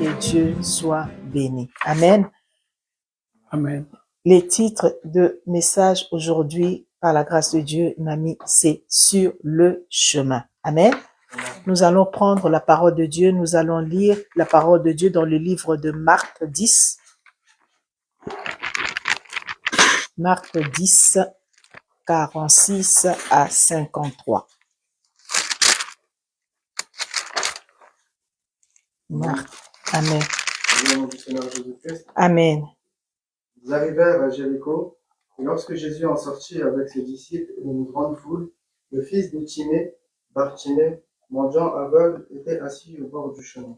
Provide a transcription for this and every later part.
Que Dieu soit béni. Amen. Amen. Les titres de message aujourd'hui, par la grâce de Dieu, m'a mis, c'est sur le chemin. Amen. Nous allons prendre la parole de Dieu. Nous allons lire la parole de Dieu dans le livre de Marc 10. Marc 10, 46 à 53. Marc. Amen. Amen. Ils arrivèrent à Jéricho, et lorsque Jésus en sortit avec ses disciples et une grande foule, le fils de Timée, Bartimée, mendiant aveugle, était assis au bord du chemin.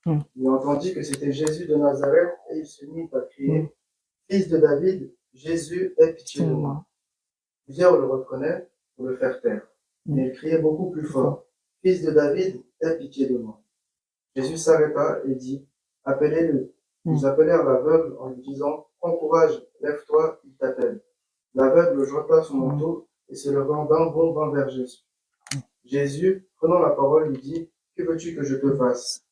Il entendit que c'était Jésus de Nazareth, et il se mit à crier, Fils de David, Jésus, aie pitié de moi. Plusieurs le reprenaient pour le faire taire, mais il criait beaucoup plus fort, Fils de David, aie pitié de moi. Jésus s'arrêta et dit, appelez-le. Ils appelèrent l'aveugle en lui disant, prends courage, lève-toi, il t'appelle. L'aveugle jeta son manteau et se levant d'un bond vint vers Jésus. Jésus, prenant la parole, lui dit, que veux-tu que je te fasse?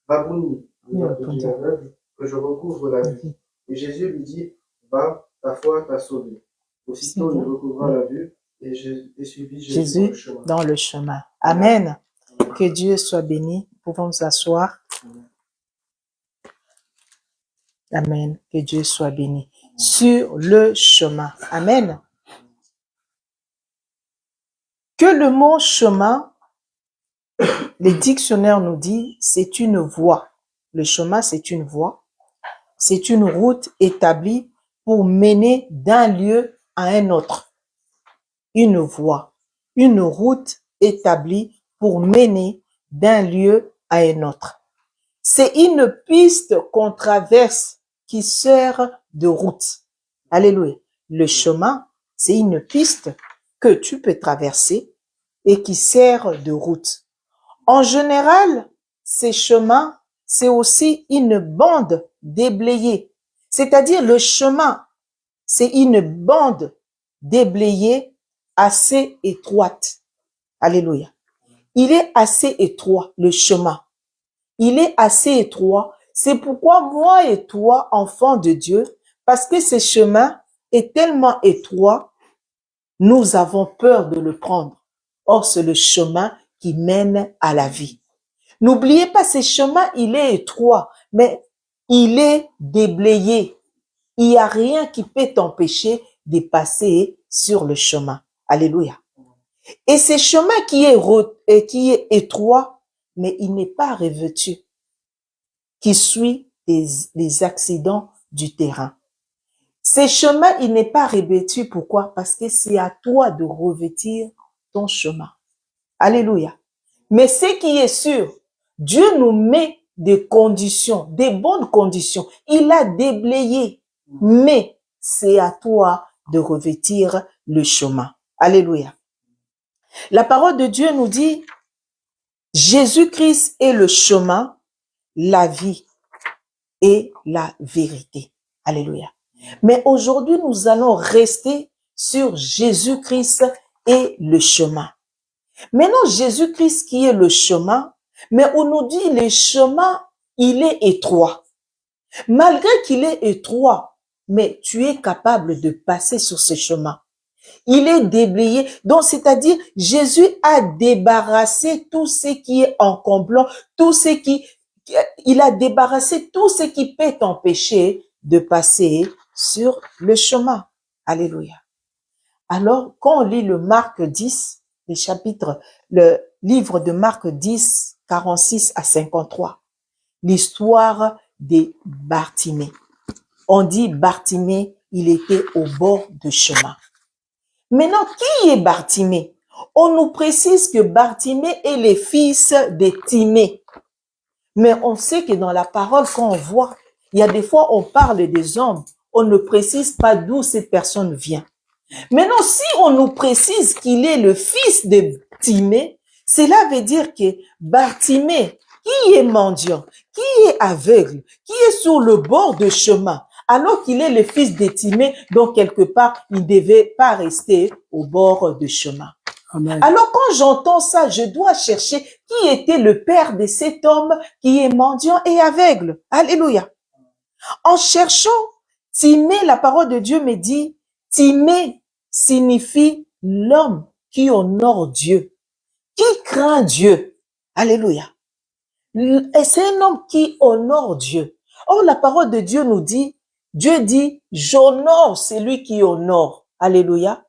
Rabouni, lui répondit l'aveugle, que je recouvre la vue. Et Jésus lui dit, va, ta foi t'a sauvé. Aussitôt il recouvra la vue et suivit Jésus dans le chemin. Amen. Que Dieu soit béni. Nous pouvons nous asseoir. Amen. Que Dieu soit béni. Sur le chemin. Amen. Que le mot chemin, les dictionnaires nous disent, c'est une voie. Le chemin, c'est une voie. C'est une route établie pour mener d'un lieu à un autre. Une voie. Une route établie pour mener d'un lieu à un autre. C'est une piste qu'on traverse qui sert de route. Alléluia. Le chemin, c'est une piste que tu peux traverser et qui sert de route. En général, ces chemins, c'est aussi une bande déblayée. C'est-à-dire le chemin, c'est une bande déblayée assez étroite. Alléluia. Il est assez étroit, le chemin. Il est assez étroit. C'est pourquoi moi et toi, enfants de Dieu, parce que ce chemin est tellement étroit, nous avons peur de le prendre. Or, c'est le chemin qui mène à la vie. N'oubliez pas, ce chemin, il est étroit, mais il est déblayé. Il n'y a rien qui peut t'empêcher de passer sur le chemin. Alléluia. Et ce chemin qui est étroit, mais il n'est pas revêtu, qui suit les accidents du terrain. Ce chemin, il n'est pas revêtu. Pourquoi? Parce que c'est à toi de revêtir ton chemin. Alléluia. Mais ce qui est sûr, Dieu nous met des conditions, des bonnes conditions. Il a déblayé, mais c'est à toi de revêtir le chemin. Alléluia. La parole de Dieu nous dit, Jésus-Christ est le chemin, la vie et la vérité. Alléluia. Mais aujourd'hui, nous allons rester sur Jésus-Christ et le chemin. Maintenant, Jésus-Christ qui est le chemin, mais on nous dit le chemin, il est étroit. Malgré qu'il est étroit, mais tu es capable de passer sur ce chemin. Il est déblayé. Donc, c'est-à-dire, Jésus a débarrassé tout ce qui est encomblant, il a débarrassé tout ce qui peut t'empêcher de passer sur le chemin. Alléluia. Alors, quand on lit le Marc 10, le livre de Marc 10, 46 à 53, l'histoire de Bartimée. On dit Bartimée, il était au bord du chemin. Maintenant, qui est Bartimée? On nous précise que Bartimée est le fils de Timée. Mais on sait que dans la parole, quand on voit, il y a des fois, on parle des hommes, on ne précise pas d'où cette personne vient. Maintenant, si on nous précise qu'il est le fils de Timée, cela veut dire que Bartimée, qui est mendiant, qui est aveugle, qui est sur le bord de chemin, alors qu'il est le fils de Timée, donc quelque part, il ne devait pas rester au bord du chemin. Amen. Alors quand j'entends ça, je dois chercher qui était le père de cet homme qui est mendiant et aveugle. Alléluia. En cherchant, Timée, la parole de Dieu me dit, Timée signifie l'homme qui honore Dieu, qui craint Dieu. Alléluia. Et c'est un homme qui honore Dieu. Or, la parole de Dieu nous dit, Dieu dit, j'honore celui qui honore. Alléluia.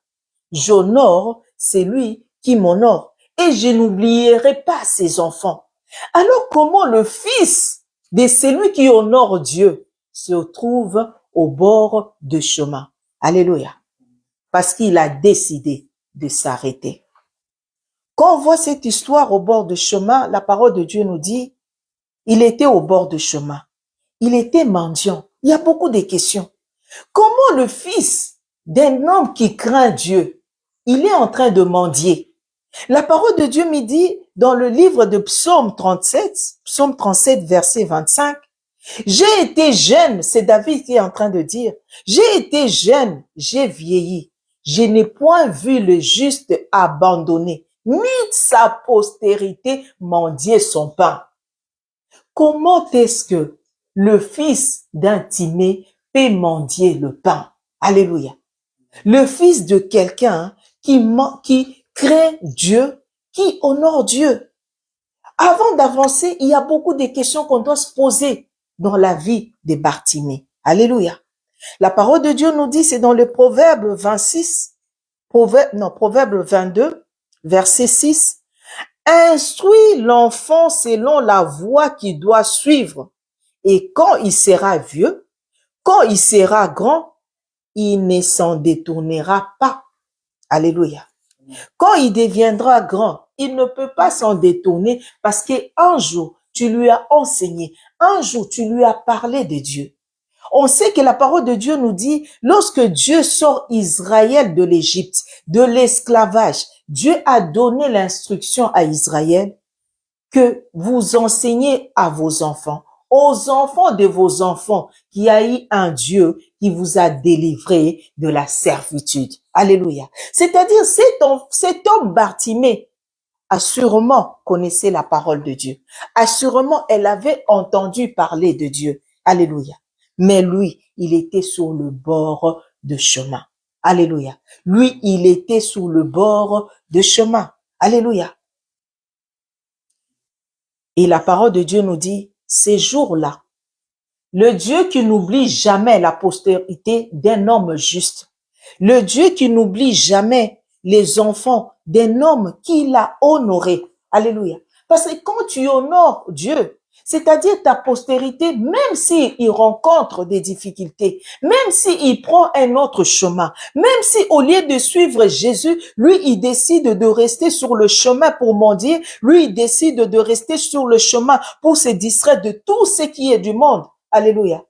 J'honore celui qui m'honore. Et je n'oublierai pas ses enfants. Alors, comment le fils de celui qui honore Dieu se trouve au bord de chemin? Alléluia. Parce qu'il a décidé de s'arrêter. Quand on voit cette histoire au bord de chemin, la parole de Dieu nous dit, il était au bord de chemin. Il était mendiant. Il y a beaucoup de questions. Comment le fils d'un homme qui craint Dieu, il est en train de mendier? La parole de Dieu me dit dans le livre de Psaume 37, verset 25, j'ai été jeune, c'est David qui est en train de dire, j'ai été jeune, j'ai vieilli, je n'ai point vu le juste abandonné, ni sa postérité mendier son pain. Comment est-ce que le fils d'un Timée peut mendier le pain? Alléluia. Le fils de quelqu'un qui craint Dieu, qui honore Dieu. Avant d'avancer, il y a beaucoup de questions qu'on doit se poser dans la vie de Bartimée. Alléluia. La parole de Dieu nous dit, c'est dans le Proverbe 22, verset 6. Instruis l'enfant selon la voie qu'il doit suivre. Et quand il sera vieux, quand il sera grand, il ne s'en détournera pas. Alléluia. Quand il deviendra grand, il ne peut pas s'en détourner parce qu'un jour, tu lui as enseigné, un jour, tu lui as parlé de Dieu. On sait que la parole de Dieu nous dit, lorsque Dieu sort Israël de l'Égypte, de l'esclavage, Dieu a donné l'instruction à Israël que vous enseignez à vos enfants, aux enfants de vos enfants, qu'il y a eu un Dieu qui vous a délivré de la servitude. Alléluia. C'est-à-dire, cet homme Bartimée, assurément connaissait la parole de Dieu. Assurément, elle avait entendu parler de Dieu. Alléluia. Mais lui, il était sur le bord de chemin. Alléluia. Lui, il était sur le bord de chemin. Alléluia. Et la parole de Dieu nous dit, ces jours-là, le Dieu qui n'oublie jamais la postérité d'un homme juste, le Dieu qui n'oublie jamais les enfants d'un homme qu'il a honoré. Alléluia. Parce que quand tu honores Dieu, c'est-à-dire ta postérité, même s'il rencontre des difficultés, même s'il prend un autre chemin, même si au lieu de suivre Jésus, lui, il décide de rester sur le chemin pour mendier, lui, il décide de rester sur le chemin pour se distraire de tout ce qui est du monde. Alléluia.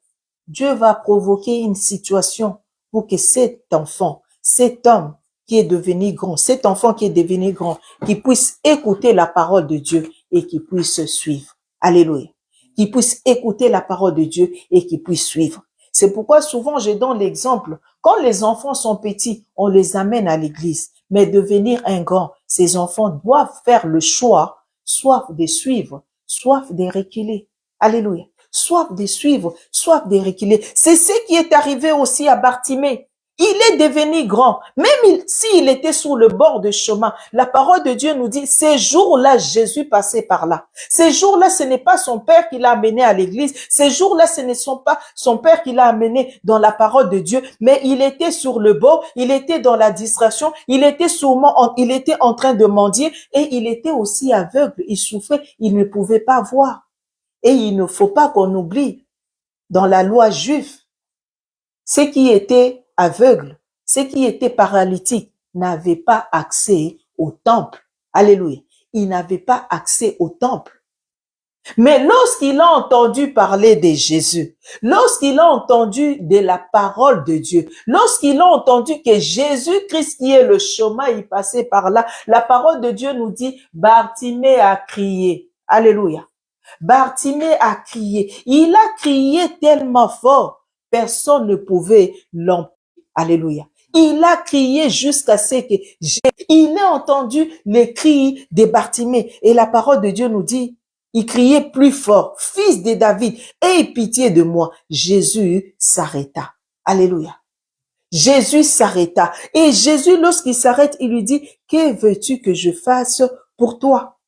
Dieu va provoquer une situation pour que cet enfant, cet homme qui est devenu grand, cet enfant qui est devenu grand, qui puisse écouter la parole de Dieu et qui puisse suivre. Alléluia. Qui puisse écouter la parole de Dieu et qui puisse suivre. C'est pourquoi souvent je donne l'exemple. Quand les enfants sont petits, on les amène à l'église. Mais devenir un grand, ces enfants doivent faire le choix, soit de suivre, soit de reculer. Alléluia. Soif de suivre, soif de reculer. C'est ce qui est arrivé aussi à Bartimée. Il est devenu grand. Même s'il était sur le bord du chemin, la parole de Dieu nous dit, ces jours-là, Jésus passait par là. Ces jours-là, ce n'est pas son père qui l'a amené à l'église. Ces jours-là, ce ne sont pas son père qui l'a amené dans la parole de Dieu, mais il était sur le bord, il était dans la distraction, il était en train de mendier et il était aussi aveugle. Il souffrait, il ne pouvait pas voir. Et il ne faut pas qu'on oublie, dans la loi juive, ceux qui étaient aveugles, ceux qui étaient paralytiques n'avaient pas accès au temple. Alléluia. Ils n'avaient pas accès au temple. Mais lorsqu'il a entendu parler de Jésus, lorsqu'il a entendu de la parole de Dieu, lorsqu'il a entendu que Jésus-Christ qui est le chemin, il passait par là, la parole de Dieu nous dit, Bartimée a crié. Alléluia. Bartimée a crié. Il a crié tellement fort, personne ne pouvait l'empêcher. Alléluia. Il a crié jusqu'à ce que Il a entendu les cris de Bartimée. Et la parole de Dieu nous dit, il criait plus fort, fils de David, aie pitié de moi. Jésus s'arrêta. Alléluia. Jésus s'arrêta. Et Jésus, lorsqu'il s'arrête, il lui dit, que veux-tu que je fasse pour toi?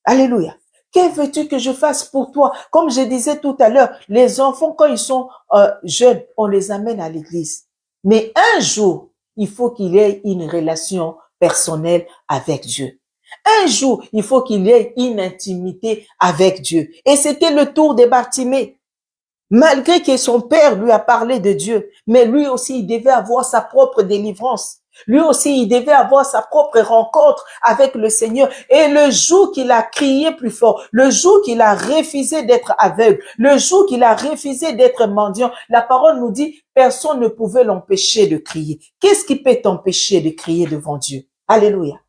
Alléluia. Que veux-tu que je fasse pour toi? Comme je disais tout à l'heure, les enfants, quand ils sont jeunes, on les amène à l'église. Mais un jour, il faut qu'il ait une relation personnelle avec Dieu. Un jour, il faut qu'il ait une intimité avec Dieu. Et c'était le tour de Bartimée. Malgré que son père lui a parlé de Dieu, mais lui aussi, il devait avoir sa propre délivrance. Lui aussi, il devait avoir sa propre rencontre avec le Seigneur. Et le jour qu'il a crié plus fort, le jour qu'il a refusé d'être aveugle, le jour qu'il a refusé d'être mendiant, la parole nous dit, personne ne pouvait l'empêcher de crier. Qu'est-ce qui peut t'empêcher de crier devant Dieu? Alléluia.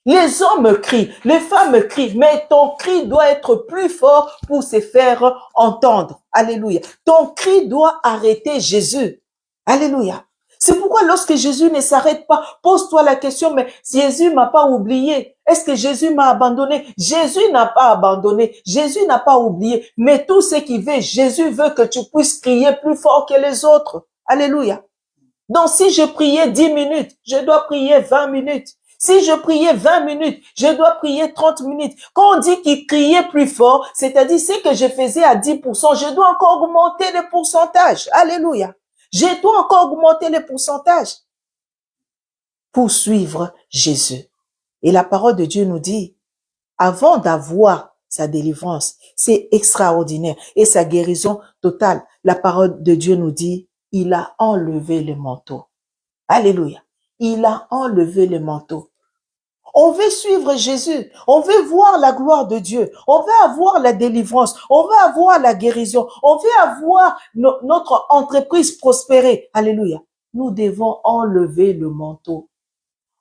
Les hommes crient, les femmes crient, mais ton cri doit être plus fort pour se faire entendre. Alléluia. Ton cri doit arrêter Jésus. Alléluia. C'est pourquoi lorsque Jésus ne s'arrête pas, pose-toi la question, mais Jésus m'a pas oublié. Est-ce que Jésus m'a abandonné? Jésus n'a pas abandonné. Jésus n'a pas oublié. Mais tout ce qu'il veut, Jésus veut que tu puisses crier plus fort que les autres. Alléluia. Donc si je priais 10 minutes, je dois prier 20 minutes. Si je priais 20 minutes, je dois prier 30 minutes. Quand on dit qu'il criait plus fort, c'est-à-dire ce que je faisais à 10%, je dois encore augmenter le pourcentage. Alléluia. Je dois encore augmenter le pourcentage pour suivre Jésus. Et la parole de Dieu nous dit, avant d'avoir sa délivrance, c'est extraordinaire et sa guérison totale. La parole de Dieu nous dit, il a enlevé le manteau. Alléluia. Il a enlevé le manteau. On veut suivre Jésus. On veut voir la gloire de Dieu. On veut avoir la délivrance. On veut avoir la guérison. On veut avoir notre entreprise prospérer. Alléluia. Nous devons enlever le manteau.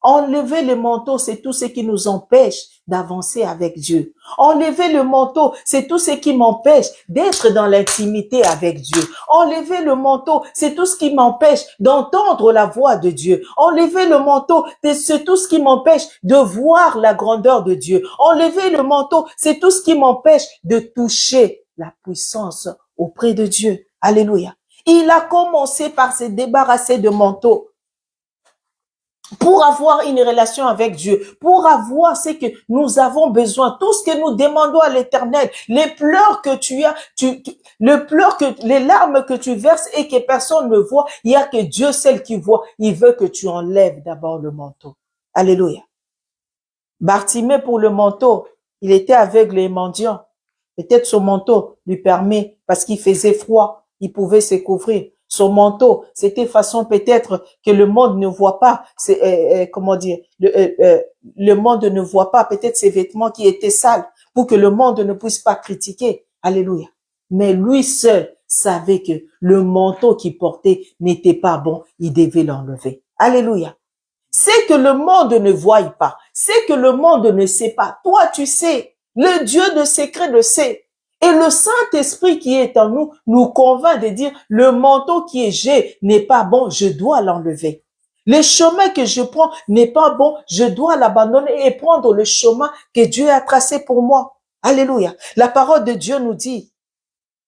Enlever le manteau, c'est tout ce qui nous empêche d'avancer avec Dieu. Enlever le manteau, c'est tout ce qui m'empêche d'être dans l'intimité avec Dieu. Enlever le manteau, c'est tout ce qui m'empêche d'entendre la voix de Dieu. Enlever le manteau, c'est tout ce qui m'empêche de voir la grandeur de Dieu. Enlever le manteau, c'est tout ce qui m'empêche de toucher la puissance auprès de Dieu. Alléluia. Il a commencé par se débarrasser de manteau. Pour avoir une relation avec Dieu, pour avoir ce que nous avons besoin, tout ce que nous demandons à l'Éternel, les pleurs que tu as, les larmes que tu verses et que personne ne voit, il y a que Dieu seul qui voit. Il veut que tu enlèves d'abord le manteau. Alléluia. Bartimée pour le manteau, il était aveugle et mendiant. Peut-être son manteau lui permet, parce qu'il faisait froid, il pouvait se couvrir. Son manteau, c'était façon peut-être que le monde ne voit pas, comment dire, le monde ne voit pas peut-être ses vêtements qui étaient sales pour que le monde ne puisse pas critiquer. Alléluia. Mais lui seul savait que le manteau qu'il portait n'était pas bon, il devait l'enlever. Alléluia. C'est que le monde ne voit pas, c'est que le monde ne sait pas. Toi, tu sais, le Dieu de secret le sait. Et le Saint-Esprit qui est en nous, nous convainc de dire, le manteau qui est j'ai n'est pas bon, je dois l'enlever. Le chemin que je prends n'est pas bon, je dois l'abandonner et prendre le chemin que Dieu a tracé pour moi. Alléluia. La parole de Dieu nous dit,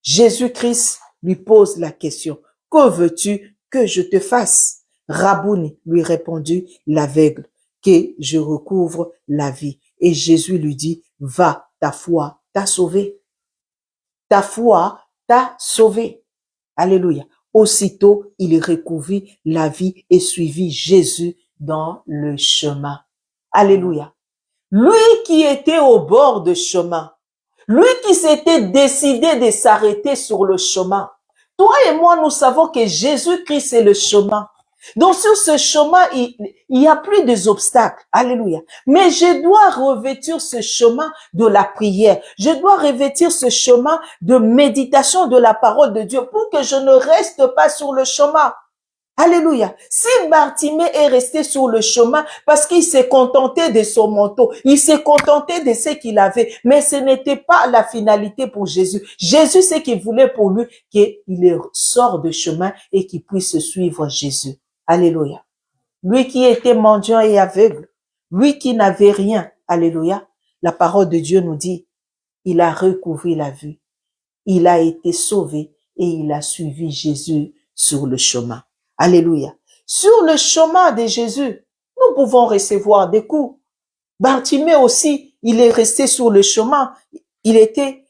Jésus-Christ lui pose la question, que veux-tu que je te fasse? Rabouni lui répondit l'aveugle, que je recouvre la vie. Et Jésus lui dit, va, ta foi t'a sauvé. Ta foi t'a sauvé. Alléluia. Aussitôt, il recouvrit la vie et suivit Jésus dans le chemin. Alléluia. Lui qui était au bord du chemin, lui qui s'était décidé de s'arrêter sur le chemin. Toi et moi, nous savons que Jésus-Christ est le chemin. Donc sur ce chemin, il y a plus des obstacles. Alléluia. Mais je dois revêtir ce chemin de la prière. Je dois revêtir ce chemin de méditation de la parole de Dieu pour que je ne reste pas sur le chemin. Alléluia. Si Bartimée est resté sur le chemin parce qu'il s'est contenté de son manteau, il s'est contenté de ce qu'il avait, mais ce n'était pas la finalité pour Jésus. Jésus, ce qu'il voulait pour lui, qu'il sort de chemin et qu'il puisse suivre Jésus. Alléluia. Lui qui était mendiant et aveugle, Lui qui n'avait rien, alléluia, la parole de Dieu nous dit, il a recouvré la vue. Il a été sauvé et il a suivi Jésus sur le chemin. Alléluia. Sur le chemin de Jésus, nous pouvons recevoir des coups. Bartimée aussi, il est resté sur le chemin. Il était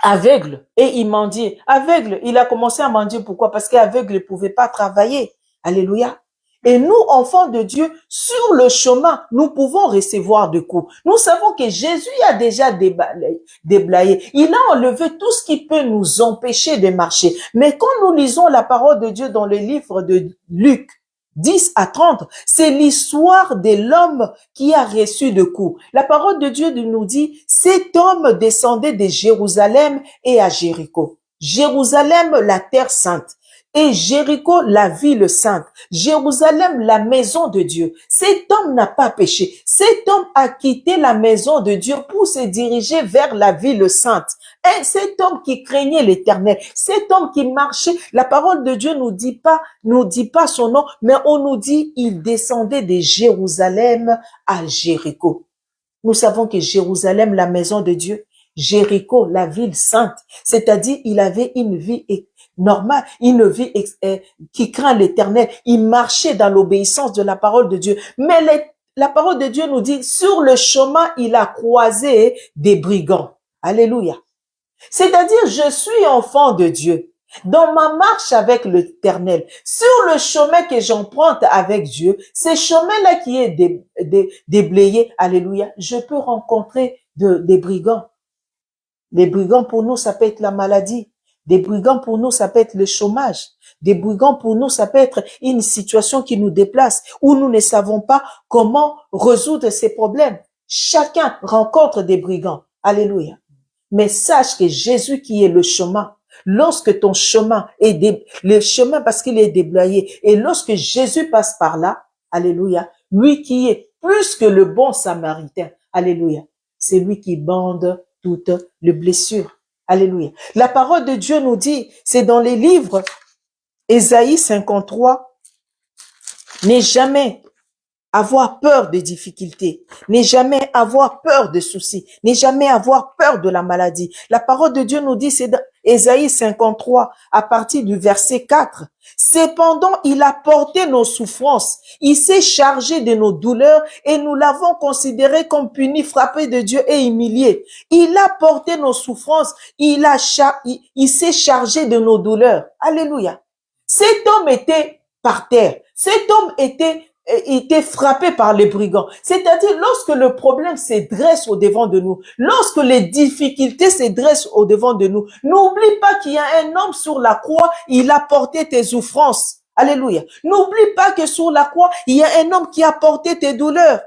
aveugle et il mendiait. Aveugle, il a commencé à mendier. Pourquoi? Parce qu'aveugle ne pouvait pas travailler. Alléluia. Et nous, enfants de Dieu, sur le chemin, nous pouvons recevoir des coups. Nous savons que Jésus a déjà déblayé. Il a enlevé tout ce qui peut nous empêcher de marcher. Mais quand nous lisons la parole de Dieu dans le livre de Luc 10 à 30, c'est l'histoire de l'homme qui a reçu de coups. La parole de Dieu nous dit, cet homme descendait de Jérusalem et à Jéricho. Jérusalem, la terre sainte. Et Jéricho, la ville sainte. Jérusalem, la maison de Dieu. Cet homme n'a pas péché. Cet homme a quitté la maison de Dieu pour se diriger vers la ville sainte. Et cet homme qui craignait l'Éternel, cet homme qui marchait, la parole de Dieu nous dit pas son nom, mais on nous dit, il descendait de Jérusalem à Jéricho. Nous savons que Jérusalem, la maison de Dieu, Jéricho, la ville sainte, c'est-à-dire il avait une vie normale, une vie qui craint l'Éternel. Il marchait dans l'obéissance de la parole de Dieu. Mais la parole de Dieu nous dit, sur le chemin, il a croisé des brigands. Alléluia. C'est-à-dire, je suis enfant de Dieu. Dans ma marche avec l'Éternel, sur le chemin que j'emprunte avec Dieu, ce chemin-là qui est déblayé, alléluia, je peux rencontrer des brigands. Des brigands pour nous, ça peut être la maladie. Des brigands pour nous, ça peut être le chômage. Des brigands pour nous, ça peut être une situation qui nous déplace, où nous ne savons pas comment résoudre ces problèmes. Chacun rencontre des brigands. Alléluia. Mais sache que Jésus qui est le chemin, lorsque ton chemin est le chemin parce qu'il est déblayé, et lorsque Jésus passe par là, alléluia, lui qui est plus que le bon samaritain, alléluia, c'est lui qui bande toutes les blessures. Alléluia. La parole de Dieu nous dit, c'est dans les livres Ésaïe 53, n'est jamais avoir peur des difficultés, n'est jamais avoir peur de soucis, n'est jamais avoir peur de la maladie. La parole de Dieu nous dit, c'est dans Ésaïe 53, à partir du verset 4. Cependant, il a porté nos souffrances, il s'est chargé de nos douleurs et nous l'avons considéré comme puni, frappé de Dieu et humilié. Il a porté nos souffrances, il s'est chargé de nos douleurs. Alléluia. Cet homme était par terre, cet homme était frappé par les brigands. C'est-à-dire, lorsque le problème se dresse au devant de nous, lorsque les difficultés se dressent au devant de nous, n'oublie pas qu'il y a un homme sur la croix, il a porté tes souffrances. Alléluia. N'oublie pas que sur la croix, il y a un homme qui a porté tes douleurs.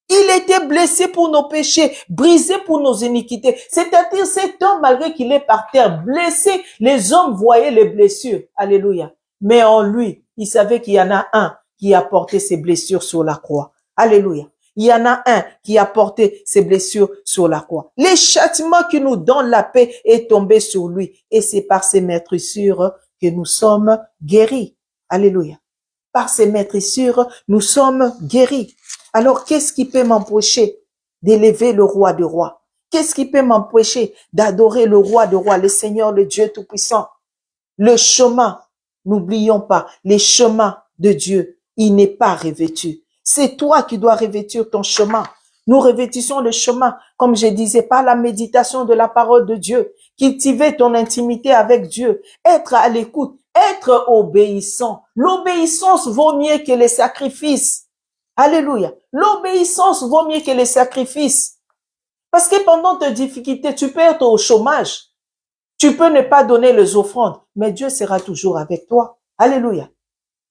Il était blessé pour nos péchés, brisé pour nos iniquités. C'est-à-dire, cet homme, malgré qu'il est par terre, blessé, les hommes voyaient les blessures. Alléluia. Mais en lui, il savait qu'il y en a un qui a porté ses blessures sur la croix. Alléluia. Il y en a un qui a porté ses blessures sur la croix. Les châtiments qui nous donnent la paix est tombé sur lui. Et c'est par ses maîtrissures que nous sommes guéris. Alléluia. Par ses maîtrissures, nous sommes guéris. Alors, qu'est-ce qui peut m'empêcher d'élever le roi des rois? Qu'est-ce qui peut m'empêcher d'adorer le roi des rois, le Seigneur, le Dieu Tout-Puissant? Le chemin, n'oublions pas, les chemins de Dieu, il n'est pas revêtu. C'est toi qui dois revêtir ton chemin. Nous revêtissons le chemin, comme je disais, par la méditation de la parole de Dieu. Cultiver ton intimité avec Dieu. Être à l'écoute. Être obéissant. L'obéissance vaut mieux que les sacrifices. Alléluia. L'obéissance vaut mieux que les sacrifices. Parce que pendant tes difficultés, tu peux être au chômage. Tu peux ne pas donner les offrandes, mais Dieu sera toujours avec toi. Alléluia.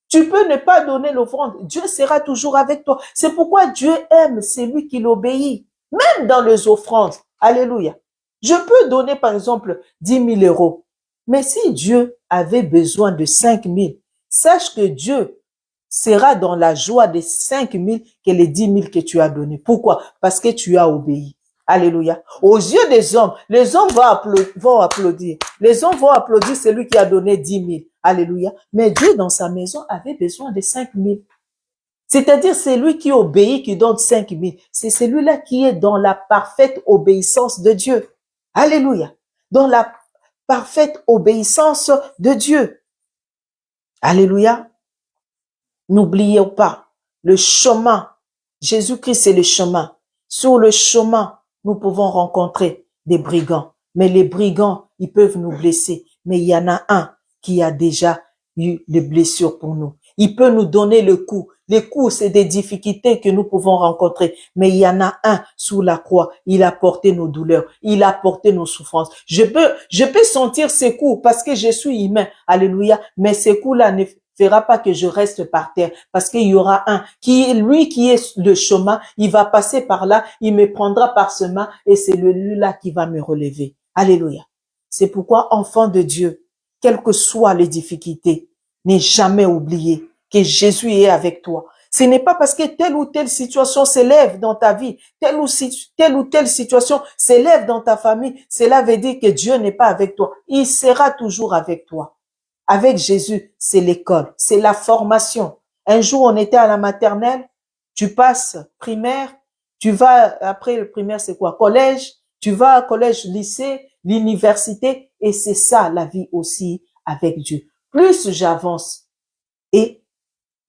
Tu peux ne pas donner l'offrande, Dieu sera toujours avec toi. C'est pourquoi Dieu aime celui qui l'obéit, même dans les offrandes. Alléluia. Je peux donner par exemple 10 000 euros, mais si Dieu avait besoin de 5 000, sache que Dieu sera dans la joie des 5 000 que les 10 000 que tu as donné. Pourquoi? Parce que tu as obéi. Alléluia. Aux yeux des hommes, les hommes vont applaudir. Les hommes vont applaudir celui qui a donné 10 000. Alléluia. Mais Dieu, dans sa maison, avait besoin de 5 000. C'est-à-dire, c'est lui qui obéit, qui donne 5 000. C'est celui-là qui est dans la parfaite obéissance de Dieu. Alléluia. Dans la parfaite obéissance de Dieu. Alléluia. N'oubliez pas, le chemin, Jésus-Christ c'est le chemin. Sur le chemin, nous pouvons rencontrer des brigands. Mais les brigands, ils peuvent nous blesser. Mais il y en a un qui a déjà eu des blessures pour nous. Il peut nous donner le coup. Les coups, c'est des difficultés que nous pouvons rencontrer. Mais il y en a un sous la croix. Il a porté nos douleurs. Il a porté nos souffrances. Je peux sentir ces coups parce que je suis humain. Alléluia. Mais ces coups-là ne fera pas que je reste par terre parce qu'il y aura un qui est le chemin. Il va passer par là. Il me prendra par ce main et c'est lui-là qui va me relever. Alléluia. C'est pourquoi, enfant de Dieu, quelles que soient les difficultés, n'aie jamais oublié que Jésus est avec toi. Ce n'est pas parce que telle ou telle situation s'élève dans ta vie, telle ou telle situation s'élève dans ta famille, cela veut dire que Dieu n'est pas avec toi. Il sera toujours avec toi. Avec Jésus, c'est l'école, c'est la formation. Un jour, on était à la maternelle, tu passes primaire, tu vas, après le primaire, c'est quoi? Collège, tu vas au collège, lycée, l'université, et c'est ça la vie aussi avec Dieu. Plus j'avance, et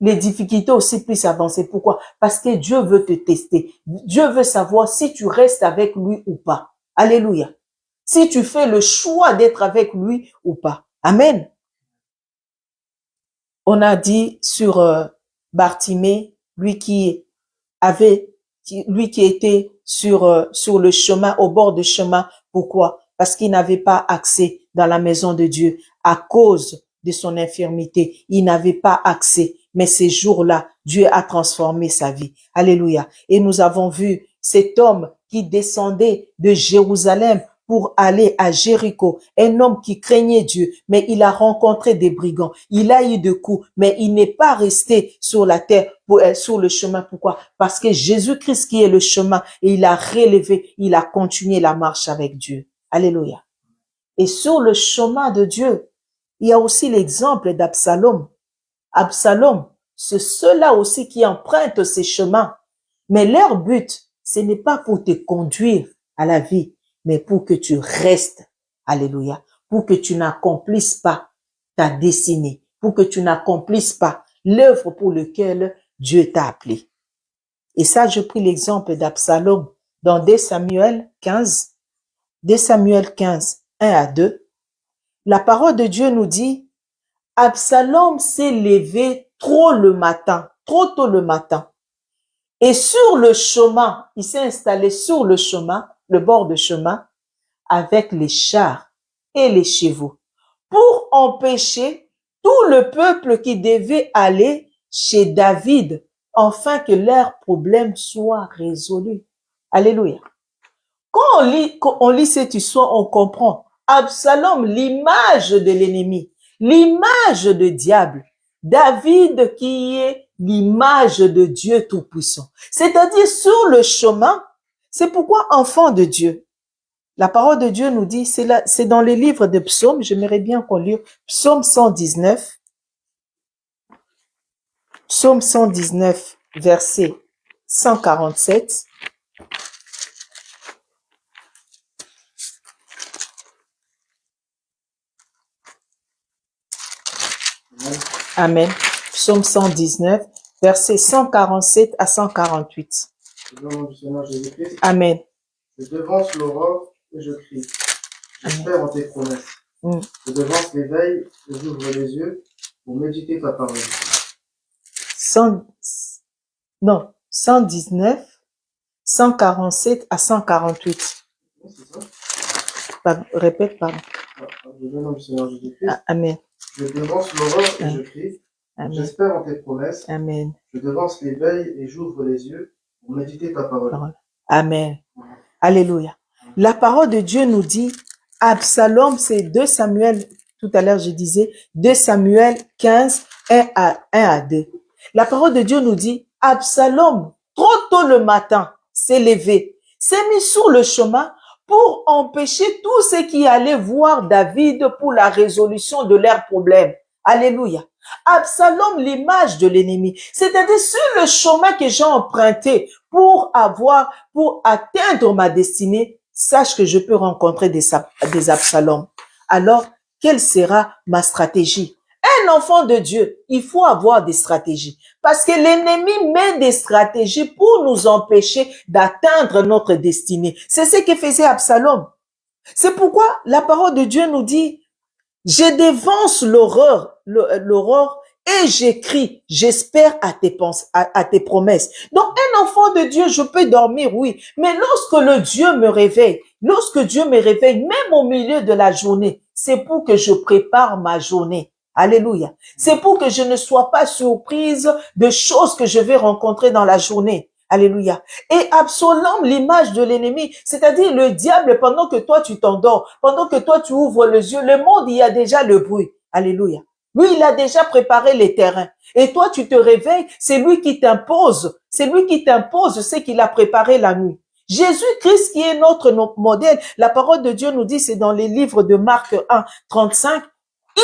les difficultés aussi plus avancer. Pourquoi? Parce que Dieu veut te tester. Dieu veut savoir si tu restes avec lui ou pas. Alléluia. Si tu fais le choix d'être avec lui ou pas. Amen. On a dit sur Bartimée, lui qui était sur le chemin, au bord du chemin. Pourquoi? Parce qu'il n'avait pas accès dans la maison de Dieu à cause de son infirmité. Il n'avait pas accès. Mais ces jours-là, Dieu a transformé sa vie. Alléluia. Et nous avons vu cet homme qui descendait de Jérusalem pour aller à Jéricho, un homme qui craignait Dieu, mais il a rencontré des brigands, il a eu des coups, mais il n'est pas resté sur la terre, sur le chemin. Pourquoi? Parce que Jésus-Christ qui est le chemin, et il a relevé, il a continué la marche avec Dieu. Alléluia. Et sur le chemin de Dieu, il y a aussi l'exemple d'Absalom. Absalom, c'est ceux-là aussi qui empruntent ces chemins. Mais leur but, ce n'est pas pour te conduire à la vie, mais pour que tu restes, alléluia, pour que tu n'accomplisses pas ta destinée, pour que tu n'accomplisses pas l'œuvre pour laquelle Dieu t'a appelé. Et ça, je pris l'exemple d'Absalom dans 2 Samuel 15, 1 à 2. La parole de Dieu nous dit, Absalom s'est levé trop tôt le matin. Et sur le chemin, il s'est installé sur le chemin, le bord de chemin, avec les chars et les chevaux, pour empêcher tout le peuple qui devait aller chez David, afin que leurs problèmes soient résolus. Alléluia. Quand on lit cette histoire, on comprend. Absalom, l'image de l'ennemi, l'image de diable. David qui est l'image de Dieu Tout-Puissant. C'est-à-dire sur le chemin, c'est pourquoi enfant de Dieu. La parole de Dieu nous dit, c'est dans les livres de psaumes, j'aimerais bien qu'on lise psaume 119. Psaume 119, verset 147. Amen. Psaume 119, versets 147 à 148. Amen. Je devance l'aurore et je crie. J'espère en tes promesses. Je devance l'éveil et j'ouvre les yeux pour méditer ta parole. 119, 147 à 148. Oui, c'est ça. Répète, pardon. Je donne au Seigneur Jésus-Christ. Amen. Je devance l'aurore et je crie. Amen. J'espère en tes promesses. Amen. Je devance l'éveil et j'ouvre les yeux pour méditer ta parole. Amen. Alléluia. La parole de Dieu nous dit, Absalom, c'est 2 Samuel, tout à l'heure je disais, 2 Samuel 15, 1 à 2. La parole de Dieu nous dit, Absalom, trop tôt le matin, s'est levé, s'est mis sur le chemin pour empêcher tous ceux qui allaient voir David pour la résolution de leurs problèmes. Alléluia. Absalom, l'image de l'ennemi. C'est-à-dire, sur le chemin que j'ai emprunté pour atteindre ma destinée, sache que je peux rencontrer des Absaloms. Alors, quelle sera ma stratégie? Un enfant de Dieu, il faut avoir des stratégies. Parce que l'ennemi met des stratégies pour nous empêcher d'atteindre notre destinée. C'est ce que faisait Absalom. C'est pourquoi la parole de Dieu nous dit, je dévance l'aurore et j'écris, j'espère à tes promesses. Donc, un enfant de Dieu, je peux dormir, oui. Mais lorsque Dieu me réveille, même au milieu de la journée, c'est pour que je prépare ma journée. Alléluia. C'est pour que je ne sois pas surprise de choses que je vais rencontrer dans la journée. Alléluia. Et Absalom, l'image de l'ennemi, c'est-à-dire le diable, pendant que toi tu t'endors, pendant que toi tu ouvres les yeux, le monde, il y a déjà le bruit. Alléluia. Lui, il a déjà préparé les terrains. Et toi, tu te réveilles, c'est lui qui t'impose. C'est lui qui t'impose ce qu'il a préparé la nuit. Jésus-Christ qui est notre modèle, la parole de Dieu nous dit, c'est dans les livres de Marc 1, 35,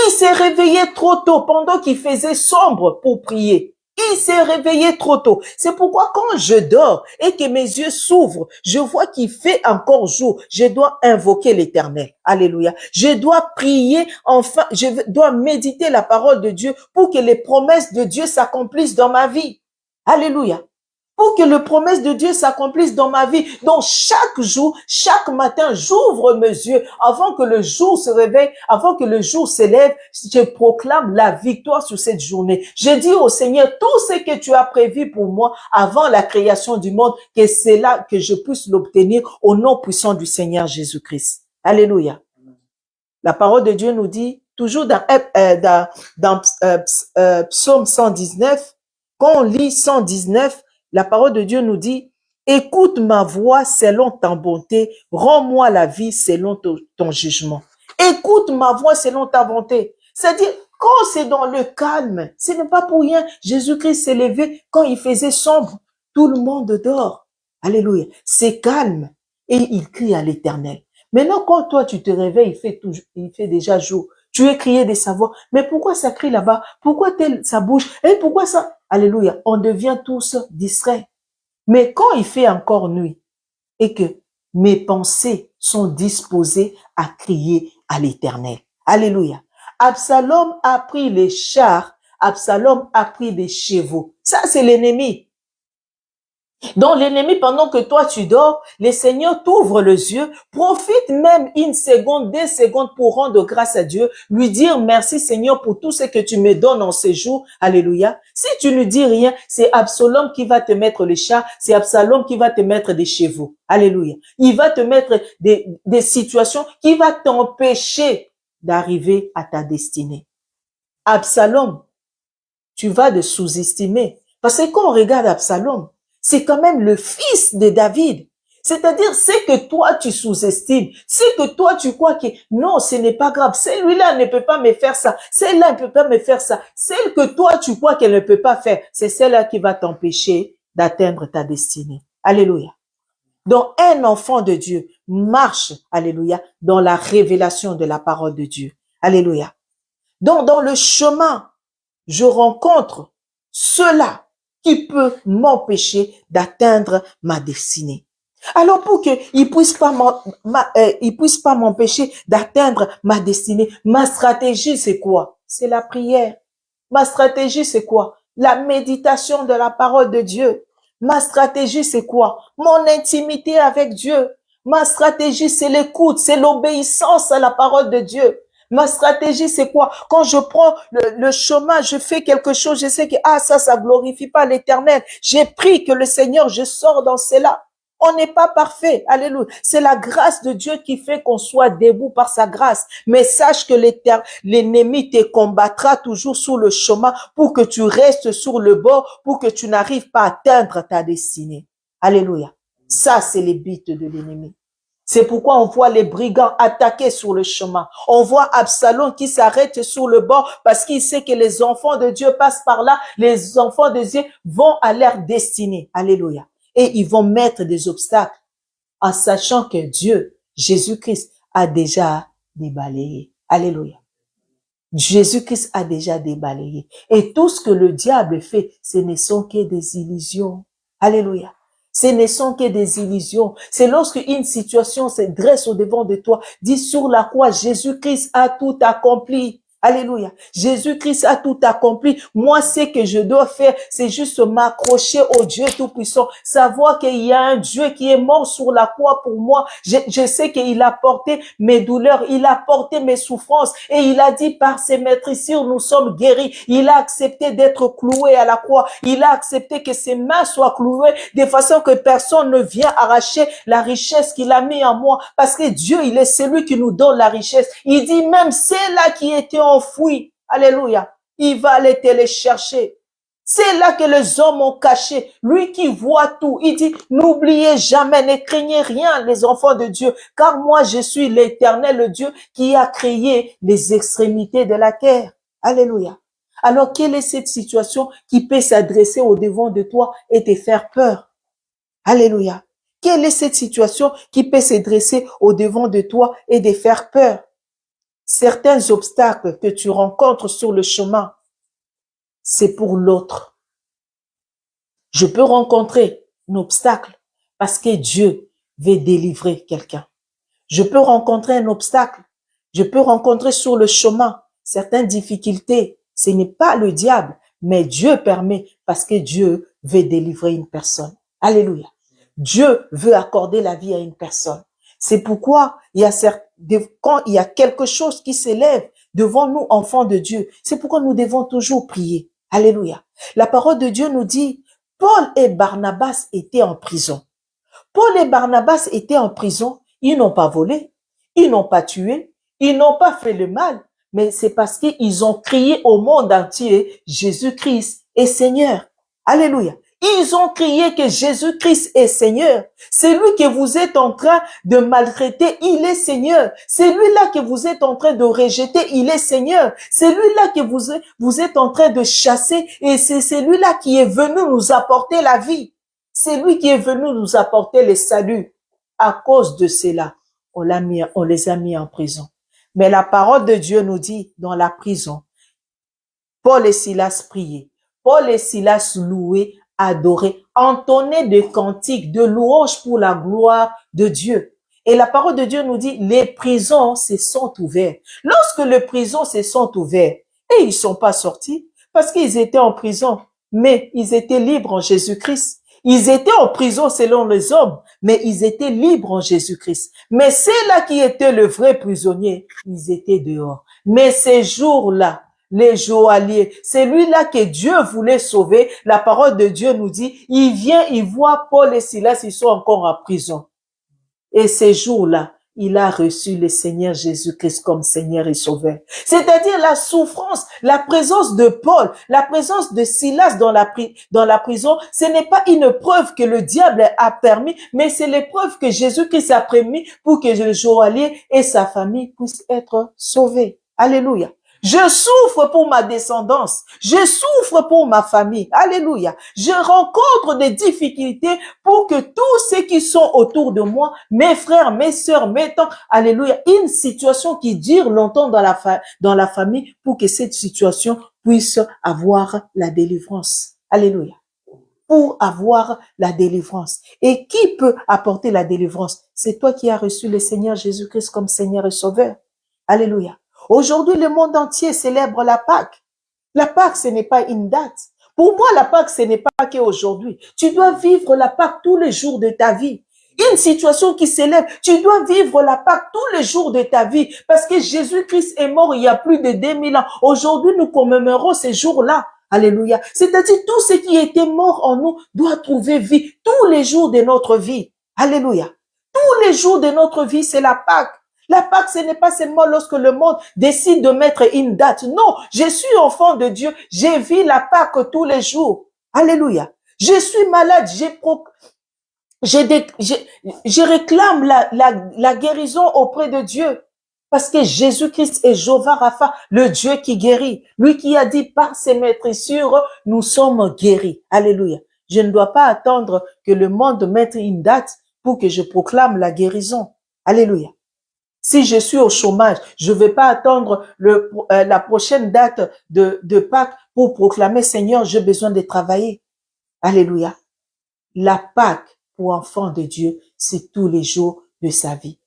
il s'est réveillé trop tôt pendant qu'il faisait sombre pour prier. Il s'est réveillé trop tôt. C'est pourquoi quand je dors et que mes yeux s'ouvrent, je vois qu'il fait encore jour. Je dois invoquer l'Éternel. Alléluia. Je dois prier, enfin, je dois méditer la parole de Dieu pour que les promesses de Dieu s'accomplissent dans ma vie. Alléluia. Pour que les promesses de Dieu s'accomplissent dans ma vie. Donc, chaque jour, chaque matin, j'ouvre mes yeux avant que le jour se réveille, avant que le jour s'élève, je proclame la victoire sur cette journée. Je dis au Seigneur, tout ce que tu as prévu pour moi avant la création du monde, que c'est là que je puisse l'obtenir au nom puissant du Seigneur Jésus-Christ. Alléluia. La parole de Dieu nous dit, toujours dans Psaume 119, quand on lit 119, la parole de Dieu nous dit, écoute ma voix selon ta bonté, rends-moi la vie selon ton jugement. Écoute ma voix selon ta bonté. C'est-à-dire, quand c'est dans le calme, ce n'est pas pour rien. Jésus-Christ s'est levé quand il faisait sombre. Tout le monde dort. Alléluia. C'est calme. Et il crie à l'Éternel. Maintenant, quand toi, tu te réveilles, il fait déjà jour. Tu es crié de savoir, mais pourquoi ça crie là-bas? Pourquoi ça bouge? Et pourquoi ça? Alléluia. On devient tous distraits. Mais quand il fait encore nuit et que mes pensées sont disposées à crier à l'Éternel. Alléluia. Absalom a pris les chars. Absalom a pris des chevaux. Ça, c'est l'ennemi. Donc l'ennemi, pendant que toi tu dors, le Seigneur t'ouvre les yeux, profite même une seconde, 2 secondes pour rendre grâce à Dieu, lui dire merci Seigneur pour tout ce que tu me donnes en ces jours. Alléluia. Si tu ne dis rien, c'est Absalom qui va te mettre les chats, c'est Absalom qui va te mettre des chevaux. Alléluia. Il va te mettre des situations qui vont t'empêcher d'arriver à ta destinée. Absalom, tu vas te sous-estimer. Parce que quand on regarde Absalom, c'est quand même le fils de David. C'est-à-dire, c'est que toi, tu sous-estimes. C'est que toi, tu crois que non, ce n'est pas grave. Celui-là ne peut pas me faire ça. Celle-là ne peut pas me faire ça. Celle que toi, tu crois qu'elle ne peut pas faire, c'est celle-là qui va t'empêcher d'atteindre ta destinée. Alléluia. Donc, un enfant de Dieu marche, alléluia, dans la révélation de la parole de Dieu. Alléluia. Donc, dans le chemin, je rencontre cela qui peut m'empêcher d'atteindre ma destinée. Alors pour qu'il puisse pas m'empêcher d'atteindre ma destinée, ma stratégie c'est quoi? C'est la prière. Ma stratégie c'est quoi? La méditation de la parole de Dieu. Ma stratégie c'est quoi? Mon intimité avec Dieu. Ma stratégie c'est l'écoute, c'est l'obéissance à la parole de Dieu. Ma stratégie, c'est quoi? Quand je prends le chemin, je fais quelque chose, je sais que ça glorifie pas l'Éternel. J'ai pris que le Seigneur, je sors dans cela. On n'est pas parfait. Alléluia. C'est la grâce de Dieu qui fait qu'on soit debout par sa grâce. Mais sache que l'ennemi te combattra toujours sur le chemin pour que tu restes sur le bord, pour que tu n'arrives pas à atteindre ta destinée. Alléluia. Ça, c'est les buts de l'ennemi. C'est pourquoi on voit les brigands attaquer sur le chemin. On voit Absalom qui s'arrête sur le bord parce qu'il sait que les enfants de Dieu passent par là. Les enfants de Dieu vont à leur destinée. Alléluia. Et ils vont mettre des obstacles en sachant que Dieu, Jésus-Christ, a déjà débalayé. Alléluia. Jésus-Christ a déjà débalayé. Et tout ce que le diable fait, ce ne sont que des illusions. Alléluia. Ce ne sont que des illusions. C'est lorsque une situation se dresse au devant de toi, dis sur la croix, Jésus-Christ a tout accompli. Alléluia. Jésus-Christ a tout accompli. Moi, ce que je dois faire, c'est juste m'accrocher au Dieu Tout-Puissant. Savoir qu'il y a un Dieu qui est mort sur la croix pour moi. Je sais qu'il a porté mes douleurs, il a porté mes souffrances. Et il a dit, par ses maîtrissures, nous sommes guéris. Il a accepté d'être cloué à la croix. Il a accepté que ses mains soient clouées de façon que personne ne vient arracher la richesse qu'il a mis en moi. Parce que Dieu, il est celui qui nous donne la richesse. Il dit, même celle-là qui était enfoui, alléluia, il va aller te les chercher. C'est là que les hommes ont caché. Lui qui voit tout, il dit, n'oubliez jamais, ne craignez rien, les enfants de Dieu, car moi je suis l'Éternel, le Dieu qui a créé les extrémités de la terre. Alléluia. Alors, quelle est cette situation qui peut s'adresser au devant de toi et te faire peur? Alléluia. Quelle est cette situation qui peut se dresser au devant de toi et te faire peur? Certains obstacles que tu rencontres sur le chemin, c'est pour l'autre. Je peux rencontrer un obstacle parce que Dieu veut délivrer quelqu'un. Je peux rencontrer un obstacle. Je peux rencontrer sur le chemin certaines difficultés. Ce n'est pas le diable, mais Dieu permet parce que Dieu veut délivrer une personne. Alléluia. Dieu veut accorder la vie à une personne. C'est pourquoi quand il y a quelque chose qui s'élève devant nous, enfants de Dieu, c'est pourquoi nous devons toujours prier. Alléluia. La parole de Dieu nous dit, Paul et Barnabas étaient en prison. Paul et Barnabas étaient en prison. Ils n'ont pas volé, ils n'ont pas tué, ils n'ont pas fait le mal, mais c'est parce qu'ils ont crié au monde entier, Jésus-Christ est Seigneur. Alléluia. Ils ont crié que Jésus-Christ est Seigneur. C'est lui que vous êtes en train de maltraiter, il est Seigneur. C'est lui-là que vous êtes en train de rejeter, il est Seigneur. C'est lui-là que vous êtes en train de chasser et c'est celui-là qui est venu nous apporter la vie. C'est lui qui est venu nous apporter le salut. À cause de cela, on les a mis en prison. Mais la parole de Dieu nous dit dans la prison, Paul et Silas priaient. Paul et Silas louaient, adoraient, entonnaient des cantiques, de louanges pour la gloire de Dieu. Et la parole de Dieu nous dit, les prisons se sont ouvertes. Lorsque les prisons se sont ouvertes, et ils ne sont pas sortis, parce qu'ils étaient en prison, mais ils étaient libres en Jésus-Christ. Ils étaient en prison selon les hommes, mais ils étaient libres en Jésus-Christ. Mais ceux-là qui étaient le vrai prisonnier, ils étaient dehors. Mais ces jours-là, les joailliers, c'est lui-là que Dieu voulait sauver. La parole de Dieu nous dit, il vient, il voit Paul et Silas, ils sont encore en prison. Et ces jours-là, il a reçu le Seigneur Jésus-Christ comme Seigneur et Sauveur. C'est-à-dire la souffrance, la présence de Paul, la présence de Silas dans la prison, ce n'est pas une preuve que le diable a permis, mais c'est l'épreuve que Jésus-Christ a permis pour que le joaillier et sa famille puissent être sauvés. Alléluia. Je souffre pour ma descendance. Je souffre pour ma famille. Alléluia. Je rencontre des difficultés pour que tous ceux qui sont autour de moi, mes frères, mes sœurs, mes tantes, alléluia, une situation qui dure longtemps dans la famille pour que cette situation puisse avoir la délivrance. Alléluia. Pour avoir la délivrance. Et qui peut apporter la délivrance? C'est toi qui as reçu le Seigneur Jésus-Christ comme Seigneur et Sauveur. Alléluia. Aujourd'hui, le monde entier célèbre la Pâque. La Pâque, ce n'est pas une date. Pour moi, la Pâque, ce n'est pas qu'aujourd'hui. Tu dois vivre la Pâque tous les jours de ta vie. Une situation qui s'élève, tu dois vivre la Pâque tous les jours de ta vie. Parce que Jésus-Christ est mort il y a plus de 2000 ans. Aujourd'hui, nous commémorons ces jours-là. Alléluia. C'est-à-dire, tout ce qui était mort en nous doit trouver vie tous les jours de notre vie. Alléluia. Tous les jours de notre vie, c'est la Pâque. La Pâque, ce n'est pas seulement lorsque le monde décide de mettre une date. Non, je suis enfant de Dieu. Je vis la Pâque tous les jours. Alléluia. Je suis malade. Je réclame la guérison auprès de Dieu. Parce que Jésus-Christ est Jéhovah Rapha, le Dieu qui guérit. Lui qui a dit par ses maîtrissures, nous sommes guéris. Alléluia. Je ne dois pas attendre que le monde mette une date pour que je proclame la guérison. Alléluia. Si je suis au chômage, je ne vais pas attendre la prochaine date de Pâques pour proclamer, Seigneur, j'ai besoin de travailler. Alléluia. La Pâque pour enfants de Dieu, c'est tous les jours de sa vie.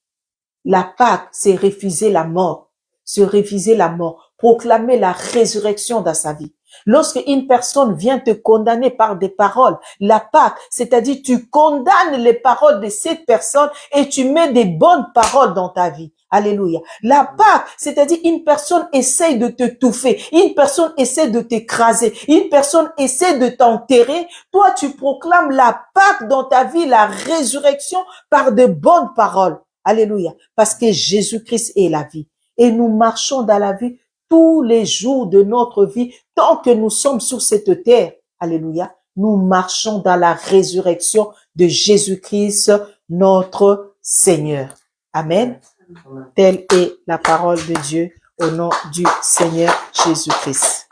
La Pâque, c'est refuser la mort. Se refuser la mort. Proclamer la résurrection dans sa vie. Lorsque une personne vient te condamner par des paroles, la Pâque, c'est-à-dire tu condamnes les paroles de cette personne et tu mets des bonnes paroles dans ta vie. Alléluia. La Pâque, c'est-à-dire une personne essaye de te touffer, une personne essaie de t'écraser, une personne essaie de t'enterrer. Toi, tu proclames la Pâque dans ta vie, la résurrection par de bonnes paroles. Alléluia. Parce que Jésus-Christ est la vie. Et nous marchons dans la vie tous les jours de notre vie, tant que nous sommes sur cette terre. Alléluia. Nous marchons dans la résurrection de Jésus-Christ, notre Seigneur. Amen. Telle est la parole de Dieu au nom du Seigneur Jésus-Christ.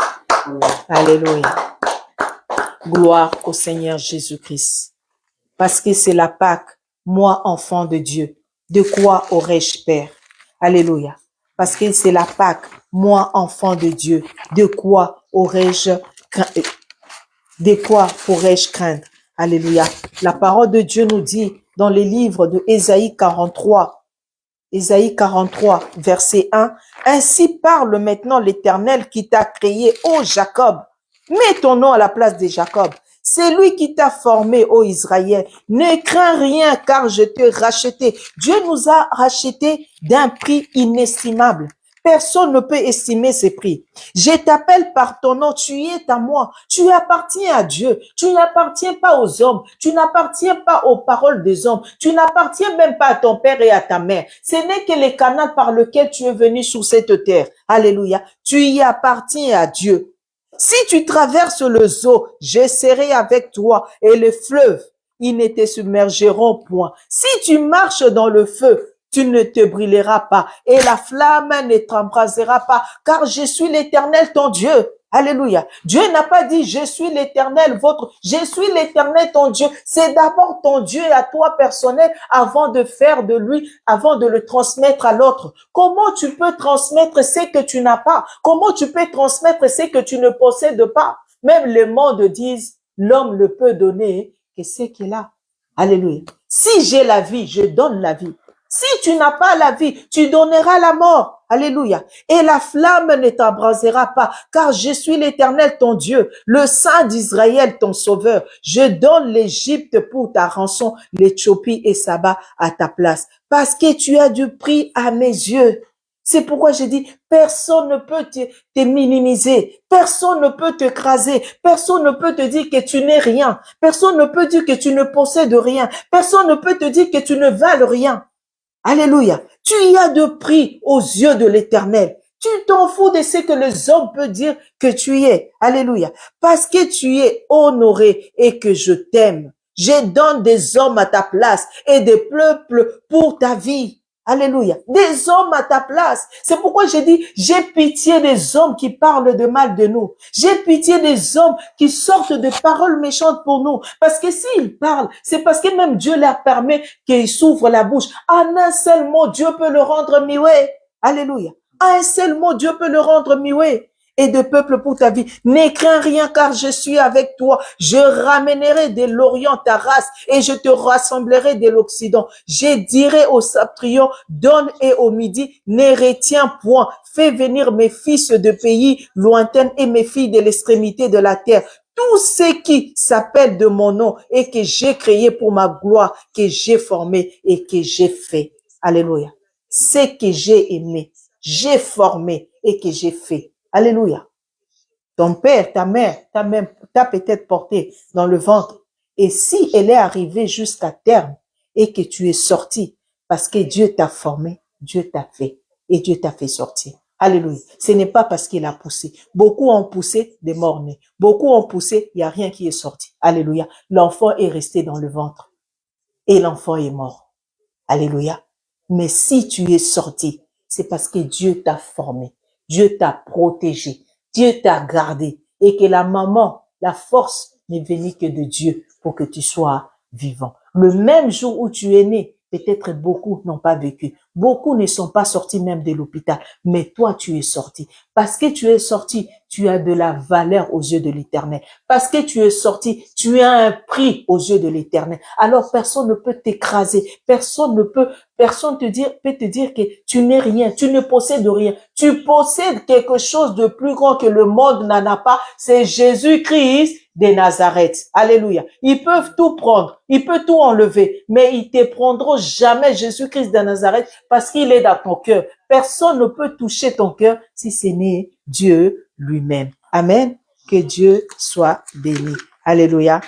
Alléluia. Gloire au Seigneur Jésus-Christ. Parce que c'est la Pâque, moi, enfant de Dieu. De quoi aurais-je peur? Alléluia. Parce que c'est la Pâque, moi, enfant de Dieu. De quoi pourrais-je craindre? Alléluia. La parole de Dieu nous dit dans les livres de Ésaïe 43, verset 1, « Ainsi parle maintenant l'Éternel qui t'a créé, ô Jacob. Mets ton nom à la place de Jacob. C'est lui qui t'a formé, ô Israël. Ne crains rien, car je t'ai racheté. » Dieu nous a rachetés d'un prix inestimable. Personne ne peut estimer ces prix. Je t'appelle par ton nom, tu es à moi. Tu appartiens à Dieu. Tu n'appartiens pas aux hommes. Tu n'appartiens pas aux paroles des hommes. Tu n'appartiens même pas à ton père et à ta mère. Ce n'est que le canal par lequel tu es venu sur cette terre. Alléluia. Tu y appartiens à Dieu. Si tu traverses le eau, je serai avec toi, et le fleuve, ils ne te submergeront point. Si tu marches dans le feu, tu ne te brûleras pas, et la flamme ne t'embrasera pas, car je suis l'Éternel ton Dieu. Alléluia. Dieu n'a pas dit, je suis l'Éternel votre, je suis l'Éternel ton Dieu. C'est d'abord ton Dieu à toi personnel avant de faire de lui, avant de le transmettre à l'autre. Comment tu peux transmettre ce que tu n'as pas? Comment tu peux transmettre ce que tu ne possèdes pas? Même le monde disent, l'homme ne peut donner que ce qu'il a. Alléluia. Si j'ai la vie, je donne la vie. Si tu n'as pas la vie, tu donneras la mort. Alléluia. Et la flamme ne t'embrasera pas, car je suis l'Éternel ton Dieu, le Saint d'Israël ton sauveur. Je donne l'Égypte pour ta rançon, l'Éthiopie et Saba à ta place, parce que tu as du prix à mes yeux. C'est pourquoi je dis, personne ne peut te minimiser, personne ne peut t'écraser, personne ne peut te dire que tu n'es rien, personne ne peut dire que tu ne possèdes rien, personne ne peut te dire que tu ne vales rien. Alléluia. Tu y as de prix aux yeux de l'Éternel. Tu t'en fous de ce que les hommes peuvent dire que tu y es. Alléluia. Parce que tu es honoré et que je t'aime. Je donne des hommes à ta place et des peuples pour ta vie. Alléluia. Des hommes à ta place. C'est pourquoi j'ai dit, j'ai pitié des hommes qui parlent de mal de nous. J'ai pitié des hommes qui sortent de paroles méchantes pour nous. Parce que s'ils parlent, c'est parce que même Dieu leur permet qu'ils s'ouvrent la bouche. En un seul mot, Dieu peut le rendre muet. Alléluia. En un seul mot, Dieu peut le rendre muet. Et de peuple pour ta vie. Ne crains rien car je suis avec toi. Je ramènerai de l'Orient ta race et je te rassemblerai de l'Occident. Je dirai au septentrion, donne et au midi, ne retiens point. Fais venir mes fils de pays lointains et mes filles de l'extrémité de la terre. Tous ceux qui s'appellent de mon nom et que j'ai créé pour ma gloire, que j'ai formé et que j'ai fait. Alléluia. Ce que j'ai aimé, j'ai formé et que j'ai fait. Alléluia. Ton père, ta mère, t'a peut-être porté dans le ventre. Et si elle est arrivée jusqu'à terme et que tu es sorti, parce que Dieu t'a formé, Dieu t'a fait et Dieu t'a fait sortir. Alléluia. Ce n'est pas parce qu'il a poussé. Beaucoup ont poussé des morts-nés. Beaucoup ont poussé, il n'y a rien qui est sorti. Alléluia. L'enfant est resté dans le ventre et l'enfant est mort. Alléluia. Mais si tu es sorti, c'est parce que Dieu t'a formé. Dieu t'a protégé, Dieu t'a gardé et que la maman, la force n'est venue que de Dieu pour que tu sois vivant. Le même jour où tu es né, peut-être beaucoup n'ont pas vécu. Beaucoup ne sont pas sortis même de l'hôpital, mais toi, tu es sorti. Parce que tu es sorti, tu as de la valeur aux yeux de l'Éternel. Parce que tu es sorti, tu as un prix aux yeux de l'Éternel. Alors personne ne peut t'écraser, personne peut te dire que tu n'es rien, tu ne possèdes rien. Tu possèdes quelque chose de plus grand que le monde n'en a pas, c'est Jésus-Christ de Nazareth. Alléluia. Ils peuvent tout prendre, ils peuvent tout enlever, mais ils te prendront jamais Jésus-Christ de Nazareth parce qu'il est dans ton cœur. Personne ne peut toucher ton cœur si ce n'est Dieu lui-même. Amen. Que Dieu soit béni. Alléluia.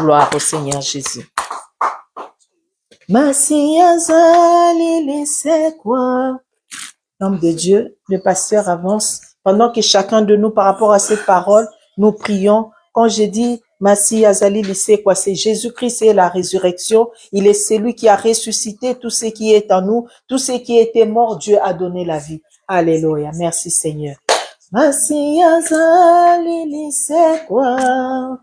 Gloire au Seigneur Jésus. Masia zali c'est quoi? L'homme de Dieu, le pasteur avance. Pendant que chacun de nous, par rapport à cette parole, nous prions. Quand je dis Massi Azali, c'est quoi? C'est Jésus-Christ et la résurrection. Il est celui qui a ressuscité tout ce qui est en nous, tout ce qui était mort. Dieu a donné la vie. Alléluia. Merci Seigneur. Massi Azali, c'est quoi?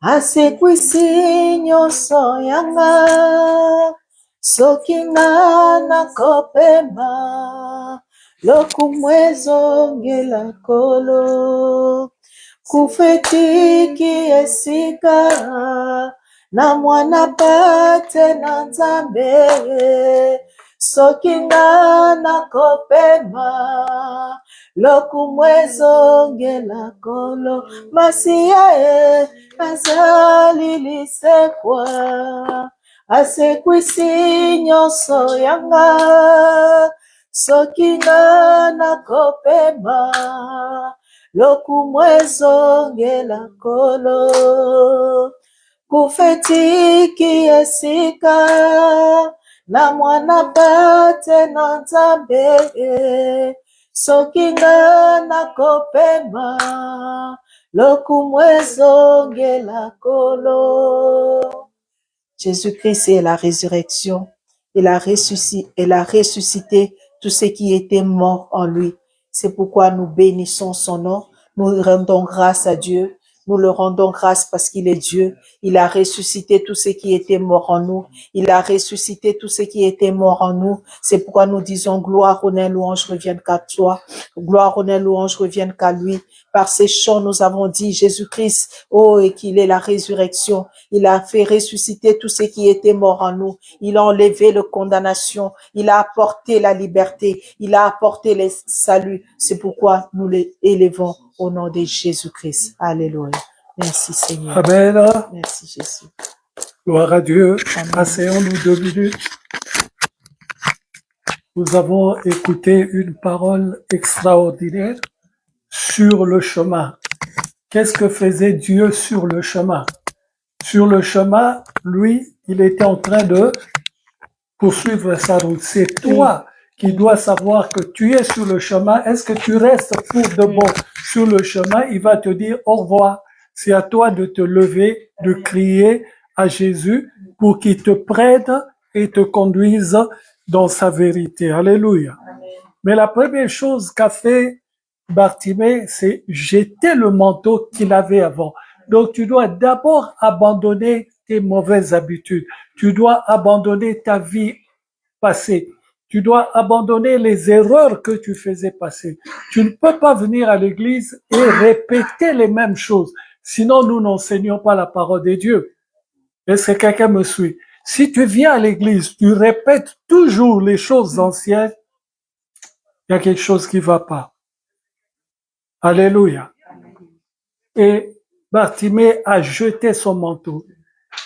Asekwisinyo soyanga. Sokingana kopema. Lokumwezo ngela kolo. Kufetiki esika na mwana pate na nzambe sokingana kopema lokumwezo ngela kolo masiae azali lisekwa asekwisi nyonso yanga sokingana kopema lokumwezo ngela kolo kufetiki esika na mwana pate na nzambe sokingana kopema lokumwezo ngela kolo. Jésus-Christ est la résurrection. Il a ressuscité tout ce qui était mort en lui. C'est pourquoi nous bénissons son nom. Nous rendons grâce à Dieu. Nous le rendons grâce parce qu'il est Dieu. Il a ressuscité tout ce qui était mort en nous. Il a ressuscité tout ce qui était mort en nous. C'est pourquoi nous disons gloire, honneur, louange reviennent qu'à toi. Gloire, honneur, louange reviennent qu'à lui. Par ces chants, nous avons dit Jésus-Christ, oh, et qu'il est la résurrection. Il a fait ressusciter tout ce qui était mort en nous. Il a enlevé la condamnation. Il a apporté la liberté. Il a apporté le salut. C'est pourquoi nous les élevons au nom de Jésus-Christ. Alléluia. Merci Seigneur. Amen. Merci Jésus. Gloire à Dieu. Amen. Asseyons-nous 2 minutes. Nous avons écouté une parole extraordinaire sur le chemin. Qu'est-ce que faisait Dieu sur le chemin? Sur le chemin, lui, il était en train de poursuivre sa route. C'est toi qui dois savoir que tu es sur le chemin. Est-ce que tu restes pour de bon sur le chemin? Il va te dire au revoir. C'est à toi de te lever, de crier à Jésus pour qu'il te prenne et te conduise dans sa vérité. Alléluia. Amen. Mais la première chose qu'a fait Bartimée, c'est jeter le manteau qu'il avait avant. Donc tu dois d'abord abandonner tes mauvaises habitudes. Tu dois abandonner ta vie passée. Tu dois abandonner les erreurs que tu faisais passer. Tu ne peux pas venir à l'église et répéter les mêmes choses. Sinon, nous n'enseignons pas la parole de Dieu. Est-ce que quelqu'un me suit? Si tu viens à l'église, tu répètes toujours les choses anciennes, il y a quelque chose qui va pas. Alléluia. Et Bartimée a jeté son manteau.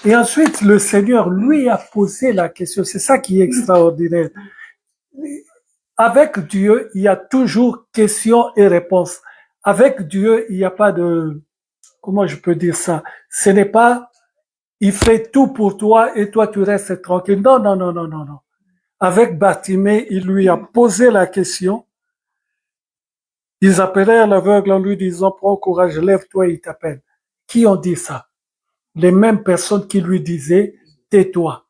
Et ensuite, le Seigneur lui a posé la question. C'est ça qui est extraordinaire. Avec Dieu, il y a toujours question et réponse. Avec Dieu, il n'y a pas de... Comment je peux dire ça? Ce n'est pas, il fait tout pour toi et toi tu restes tranquille. Non, non, non, non, non, non. Avec Bartimée, il lui a posé la question. Ils appelèrent l'aveugle en lui disant, prends courage, lève-toi, il t'appelle. Qui ont dit ça? Les mêmes personnes qui lui disaient, tais-toi.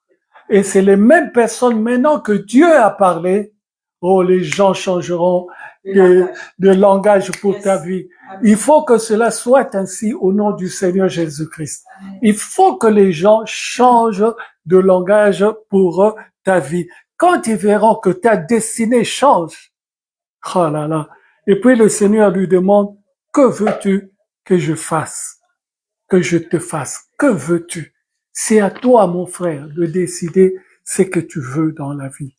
Et c'est les mêmes personnes maintenant que Dieu a parlé. Oh, les gens changeront de langage pour ta vie. Il faut que cela soit ainsi au nom du Seigneur Jésus-Christ. Il faut que les gens changent de langage pour ta vie. quand ils verront que ta destinée change, oh là là. Et puis le Seigneur lui demande, que veux-tu que je fasse? Que je te fasse? Que veux-tu? C'est à toi, mon frère, de décider ce que tu veux dans la vie.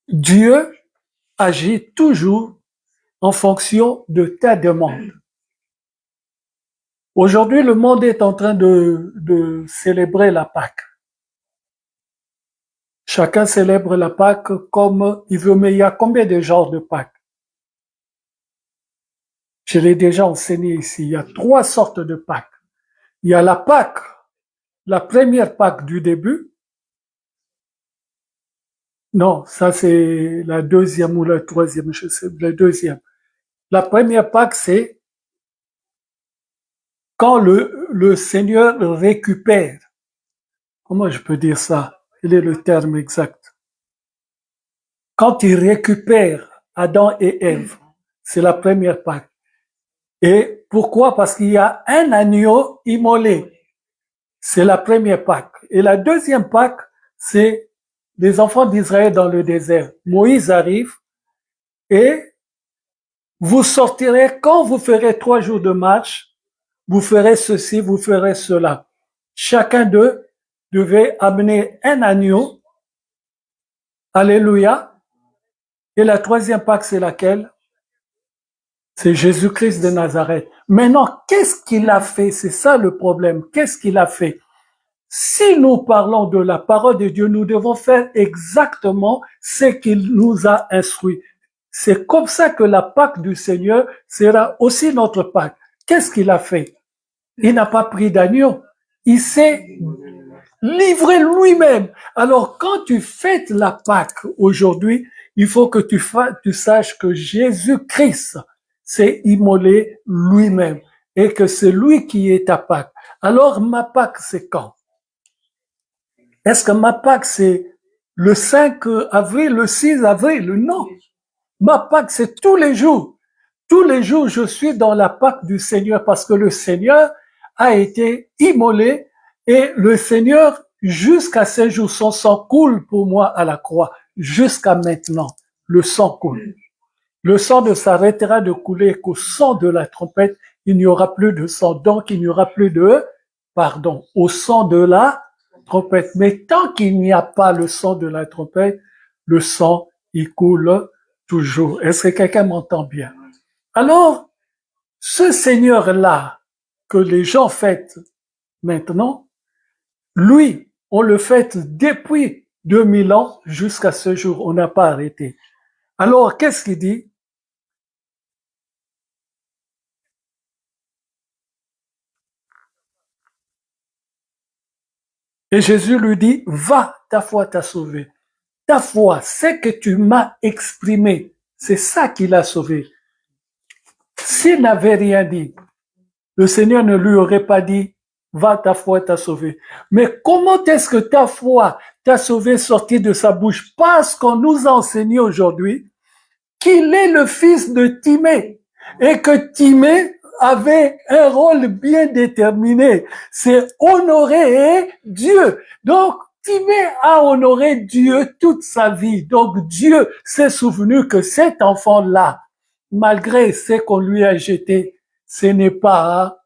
Dieu agit toujours en fonction de ta demande. Aujourd'hui, le monde est en train de célébrer la Pâque. Chacun célèbre la Pâque comme il veut, mais il y a combien de genres de Pâques? Je l'ai déjà enseigné ici. Il y a 3 sortes de Pâques. Il y a la Pâque, la première Pâque du début. Non, ça c'est la deuxième ou la troisième, je sais, la deuxième. La première Pâque, c'est quand le Seigneur récupère. Comment je peux dire ça? Quel est le terme exact? Quand il récupère Adam et Ève, c'est la première Pâque. Et pourquoi? Parce qu'il y a un agneau immolé. C'est la première Pâque. Et la deuxième Pâque, c'est les enfants d'Israël dans le désert. Moïse arrive et vous sortirez quand vous ferez 3 jours de marche, vous ferez ceci, vous ferez cela. Chacun d'eux devait amener un agneau. Alléluia. Et la troisième Pâque, c'est laquelle? C'est Jésus-Christ de Nazareth. Maintenant, qu'est-ce qu'il a fait? C'est ça le problème. Qu'est-ce qu'il a fait? Si nous parlons de la parole de Dieu, nous devons faire exactement ce qu'il nous a instruit. C'est comme ça que la Pâque du Seigneur sera aussi notre Pâque. Qu'est-ce qu'il a fait? Il n'a pas pris d'agneau. Il s'est livré lui-même. Alors, quand tu fêtes la Pâque aujourd'hui, il faut que tu saches que Jésus-Christ s'est immolé lui-même et que c'est lui qui est ta Pâque. Alors, ma Pâque, c'est quand? Est-ce que ma Pâque, c'est le 5 avril, le 6 avril? Non. Ma Pâque, c'est tous les jours. Tous les jours, je suis dans la Pâque du Seigneur parce que le Seigneur a été immolé et le Seigneur, jusqu'à ce jour, son sang coule pour moi à la croix. Jusqu'à maintenant, le sang coule. Le sang ne s'arrêtera de couler qu'au son de la trompette. Il n'y aura plus de sang. Donc, il n'y aura plus de pardon. Au son de la trompette. Mais tant qu'il n'y a pas le son de la trompette, le sang, il coule toujours. Est-ce que quelqu'un m'entend bien? Alors, ce Seigneur-là, que les gens fêtent maintenant, lui, on le fête depuis 2000 ans jusqu'à ce jour. On n'a pas arrêté. Alors, qu'est-ce qu'il dit? Et Jésus lui dit, va, ta foi t'a sauvé. Ta foi, c'est que tu m'as exprimé. C'est ça qui l'a sauvé. S'il n'avait rien dit, le Seigneur ne lui aurait pas dit, va, ta foi t'a sauvé. Mais comment est-ce que ta foi t'a sauvé sorti de sa bouche? Parce qu'on nous a enseigné aujourd'hui qu'il est le fils de Timée et que Timée avait un rôle bien déterminé. C'est honorer Dieu. Donc, Timée a honoré Dieu toute sa vie. Donc, Dieu s'est souvenu que cet enfant-là, malgré ce qu'on lui a jeté, ce n'est pas,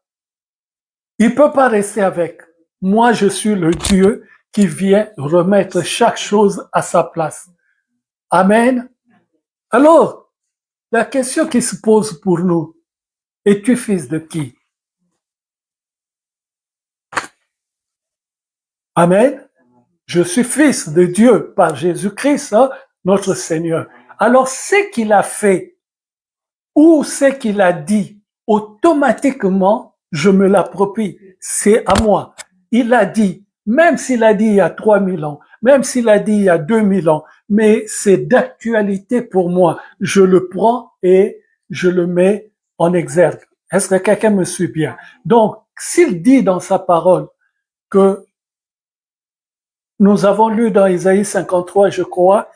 il peut pas rester avec. Moi, je suis le Dieu qui vient remettre chaque chose à sa place. Amen. Alors, la question qui se pose pour nous, es-tu fils de qui? Amen. Je suis fils de Dieu par Jésus-Christ, hein, notre Seigneur. Alors, ce qu'il a fait ou ce qu'il a dit, automatiquement, je me l'approprie. C'est à moi. Il a dit, même s'il a dit il y a 3000 ans, même s'il a dit il y a 2000 ans, mais c'est d'actualité pour moi. Je le prends et je le mets en exergue. Est-ce que quelqu'un me suit bien? Donc, s'il dit dans sa parole que nous avons lu dans Isaïe 53, je crois,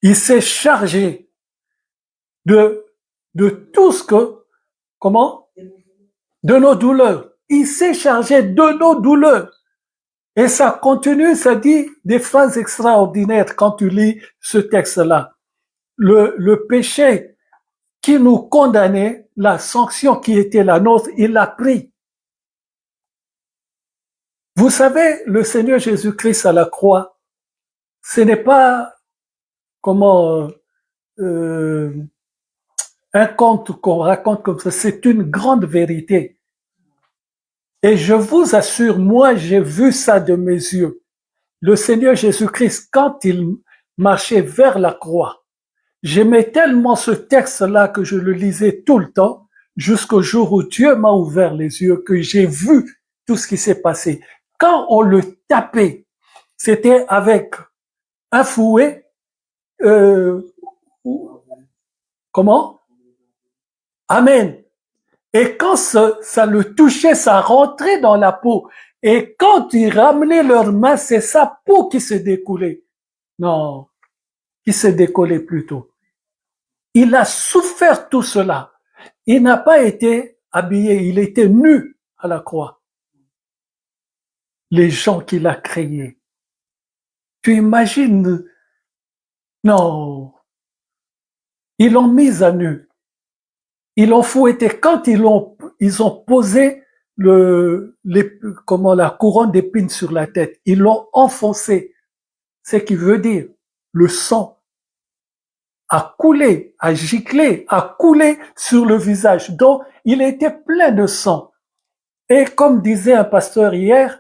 il s'est chargé de tout ce que, comment? De nos douleurs. Il s'est chargé de nos douleurs. Et ça continue, ça dit des phrases extraordinaires quand tu lis ce texte-là. Le péché qui nous condamnait, la sanction qui était la nôtre, il l'a pris. Vous savez, le Seigneur Jésus-Christ à la croix, ce n'est pas comment un conte qu'on raconte comme ça, c'est une grande vérité. Et je vous assure, moi j'ai vu ça de mes yeux. Le Seigneur Jésus-Christ, quand il marchait vers la croix, j'aimais tellement ce texte-là que je le lisais tout le temps, jusqu'au jour où Dieu m'a ouvert les yeux, que j'ai vu tout ce qui s'est passé. Quand on le tapait, c'était avec un fouet, comment? Amen. Et quand ça le touchait, ça rentrait dans la peau. Et quand ils ramenaient leurs mains, c'est sa peau qui se découlait. Non, qui se décollait plutôt. Il a souffert tout cela. Il n'a pas été habillé, il était nu à la croix. Les gens qu'il a créés. Tu imagines? Non. Ils l'ont mis à nu. Ils l'ont fouetté. Quand ils ont posé la couronne d'épines sur la tête, ils l'ont enfoncé. Ce qui veut dire le sang a coulé, a giclé, a coulé sur le visage. Donc, il était plein de sang. Et comme disait un pasteur hier,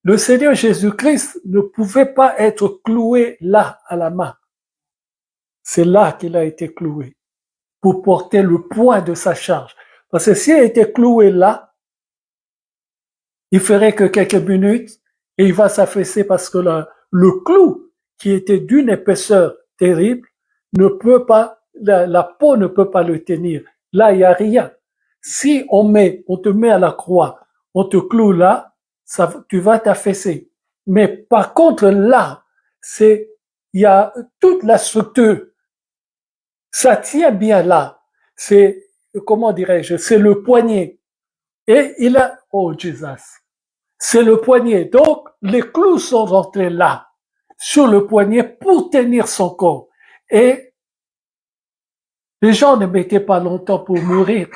le Seigneur Jésus-Christ ne pouvait pas être cloué là, à la main. C'est là qu'il a été cloué, pour porter le poids de sa charge. Parce que s'il était cloué là, il ferait que quelques minutes et il va s'affaisser parce que le clou, qui était d'une épaisseur terrible, ne peut pas, la peau ne peut pas le tenir. Là, il n'y a rien. Si on te met à la croix, on te cloue là, tu vas t'affaisser. Mais par contre, là, il y a toute la structure. Ça tient bien là. C'est, comment dirais-je, c'est le poignet. Et oh Jesus, c'est le poignet. Donc, les clous sont rentrés là, sur le poignet pour tenir son corps. Et les gens ne mettaient pas longtemps pour mourir.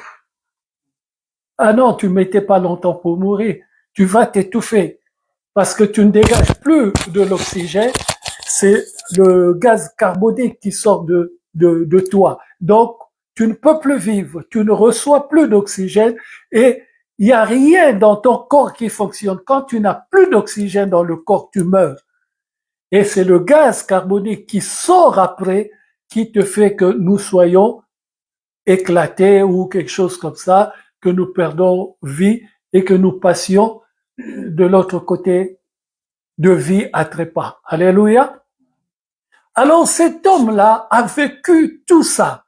Ah non, tu ne mettais pas longtemps pour mourir. Tu vas t'étouffer parce que tu ne dégages plus de l'oxygène. C'est le gaz carbonique qui sort de toi. Donc, tu ne peux plus vivre. Tu ne reçois plus d'oxygène et il n'y a rien dans ton corps qui fonctionne. Quand tu n'as plus d'oxygène dans le corps, tu meurs. Et c'est le gaz carbonique qui sort après qui te fait que nous soyons éclatés ou quelque chose comme ça, que nous perdons vie et que nous passions de l'autre côté de vie à trépas. Alléluia. Alors cet homme-là a vécu tout ça.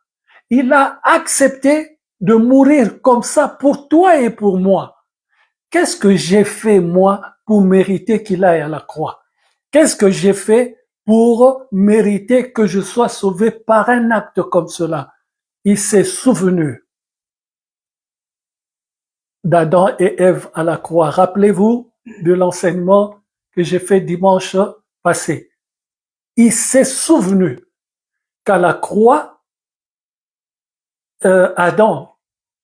Il a accepté de mourir comme ça pour toi et pour moi. Qu'est-ce que j'ai fait moi pour mériter qu'il aille à la croix? Qu'est-ce que j'ai fait pour mériter que je sois sauvé par un acte comme cela? Il s'est souvenu d'Adam et Ève à la croix. Rappelez-vous de l'enseignement que j'ai fait dimanche passé. Il s'est souvenu qu'à la croix, Adam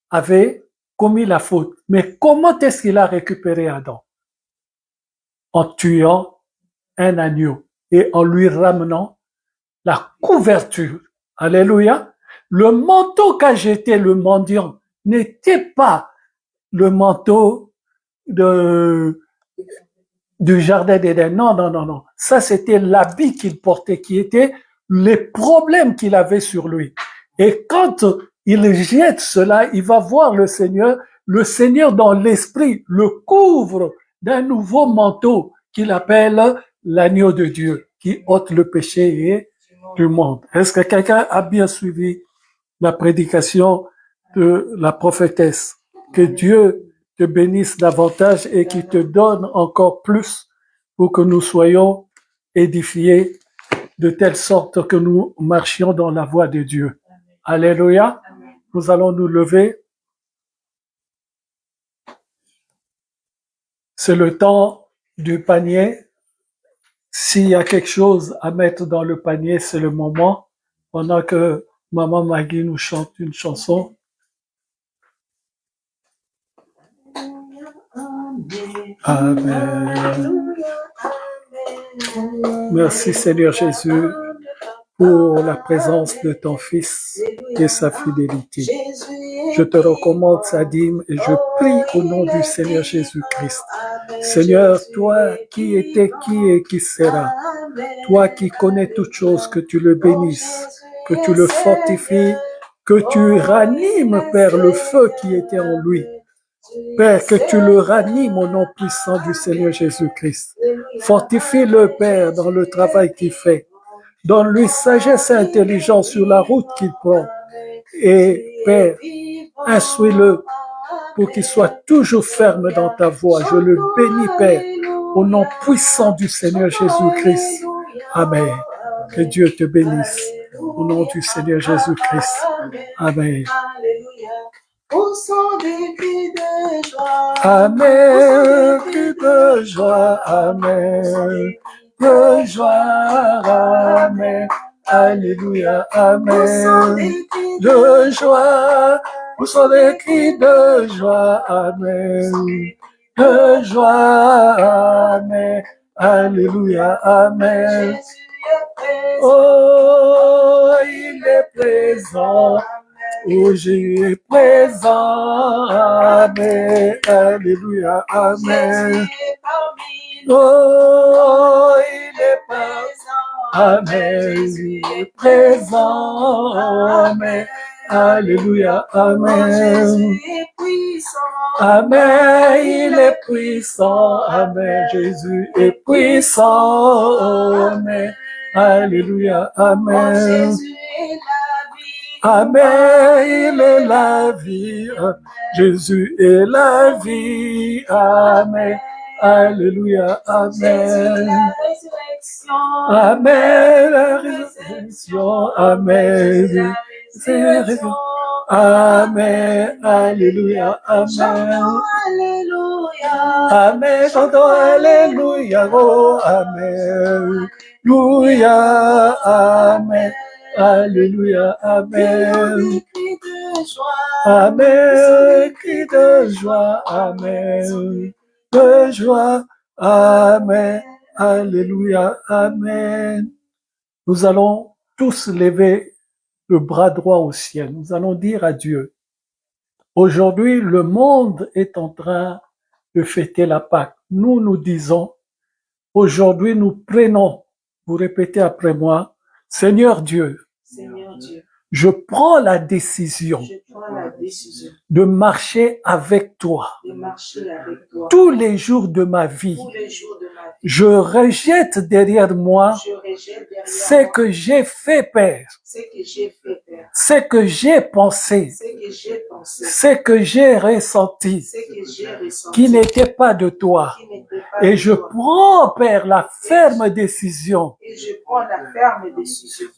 avait commis la faute. Mais comment est-ce qu'il a récupéré Adam? En tuant un agneau et en lui ramenant la couverture. Alléluia. Le manteau qu'a jeté le mendiant n'était pas le manteau du jardin d'Éden. Non, non, non, non. Ça, c'était l'habit qu'il portait, qui était les problèmes qu'il avait sur lui. Et quand il jette cela, il va voir le Seigneur dans l'esprit le couvre d'un nouveau manteau qu'il appelle l'agneau de Dieu, qui ôte le péché du monde. Est-ce que quelqu'un a bien suivi la prédication de la prophétesse? Que Dieu te bénisse davantage et qu'il te donne encore plus pour que nous soyons édifiés de telle sorte que nous marchions dans la voie de Dieu. Alléluia. Nous allons nous lever. C'est le temps du panier. S'il y a quelque chose à mettre dans le panier, c'est le moment, pendant que Maman Maggie nous chante une chanson. Amen. Merci Seigneur Jésus pour la présence de ton Fils et sa fidélité. Je te recommande sa dîme et je prie au nom du Seigneur Jésus-Christ. Seigneur, toi qui étais, qui est, qui sera, toi qui connais toutes choses, que tu le bénisses, que tu le fortifies, que tu ranimes, Père, le feu qui était en lui. Père, que tu le ranimes au nom puissant du Seigneur Jésus-Christ. Fortifie-le, Père, dans le travail qu'il fait. Donne-lui sagesse et intelligence sur la route qu'il prend. Et Père, instruis-le pour qu'il soit toujours ferme dans ta voie. Je le bénis, Père, au nom puissant du Seigneur Jésus-Christ. Amen. Que Dieu te bénisse. Au nom du Seigneur Jésus-Christ. Amen. Au son des cris de joie. Amen, cri de joie, amen, de joie, amen, alléluia, amen, de joie, au son des cris de joie, amen, de joie, amen, alléluia, amen. Oh, il est présent. Oh, Jésus est présent, amen, alléluia, amen. Oh, il est présent, amen, il est présent, amen, alléluia, amen. Amen, il est puissant, amen, Jésus est puissant, amen, alléluia, amen. Amen, il est la vie, Jésus est la vie, amen, alléluia, amen. Amen, la résurrection, amen, amen, alléluia, amen. Amen, chantons alléluia, oh, amen, alléluia, amen. Alléluia, amen. Amen, cri de joie, amen. De joie, amen. Alléluia, amen. Nous allons tous lever le bras droit au ciel. Nous allons dire à Dieu, aujourd'hui, le monde est en train de fêter la Pâque. Nous disons, aujourd'hui, nous prenons, vous répétez après moi, Seigneur Dieu, je prends la décision de marcher avec toi tous les jours de ma vie. Je rejette derrière moi ce que j'ai fait, Père, ce que j'ai pensé, ce que j'ai ressenti, qui n'était pas de toi. Et je prends, Père, la ferme décision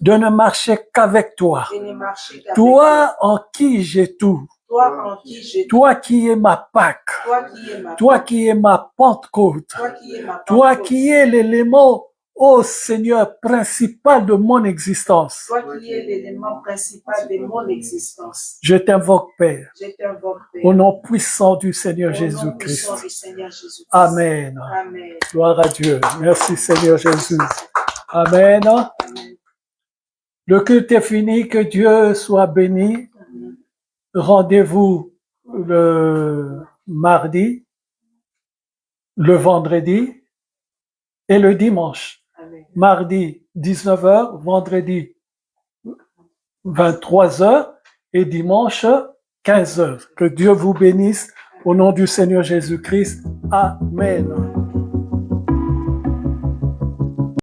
de ne marcher qu'avec toi. Toi en qui j'ai tout. Toi qui es ma Pâque. Toi qui es ma Pentecôte. Toi qui es l'élément, ô Seigneur, principal de mon existence. Toi qui es l'élément principal de mon existence. Je t'invoque, Père, Je t'invoque, Père, au nom puissant du Seigneur au nom Jésus-Christ. puissant du Seigneur Jésus-Christ. Amen. Amen. Gloire à Dieu. Merci Seigneur Jésus. Amen. Le culte est fini. Que Dieu soit béni. Rendez-vous le mardi, le vendredi et le dimanche. Amen. Mardi 19h, vendredi 23h et dimanche 15h. Que Dieu vous bénisse au nom du Seigneur Jésus-Christ. Amen.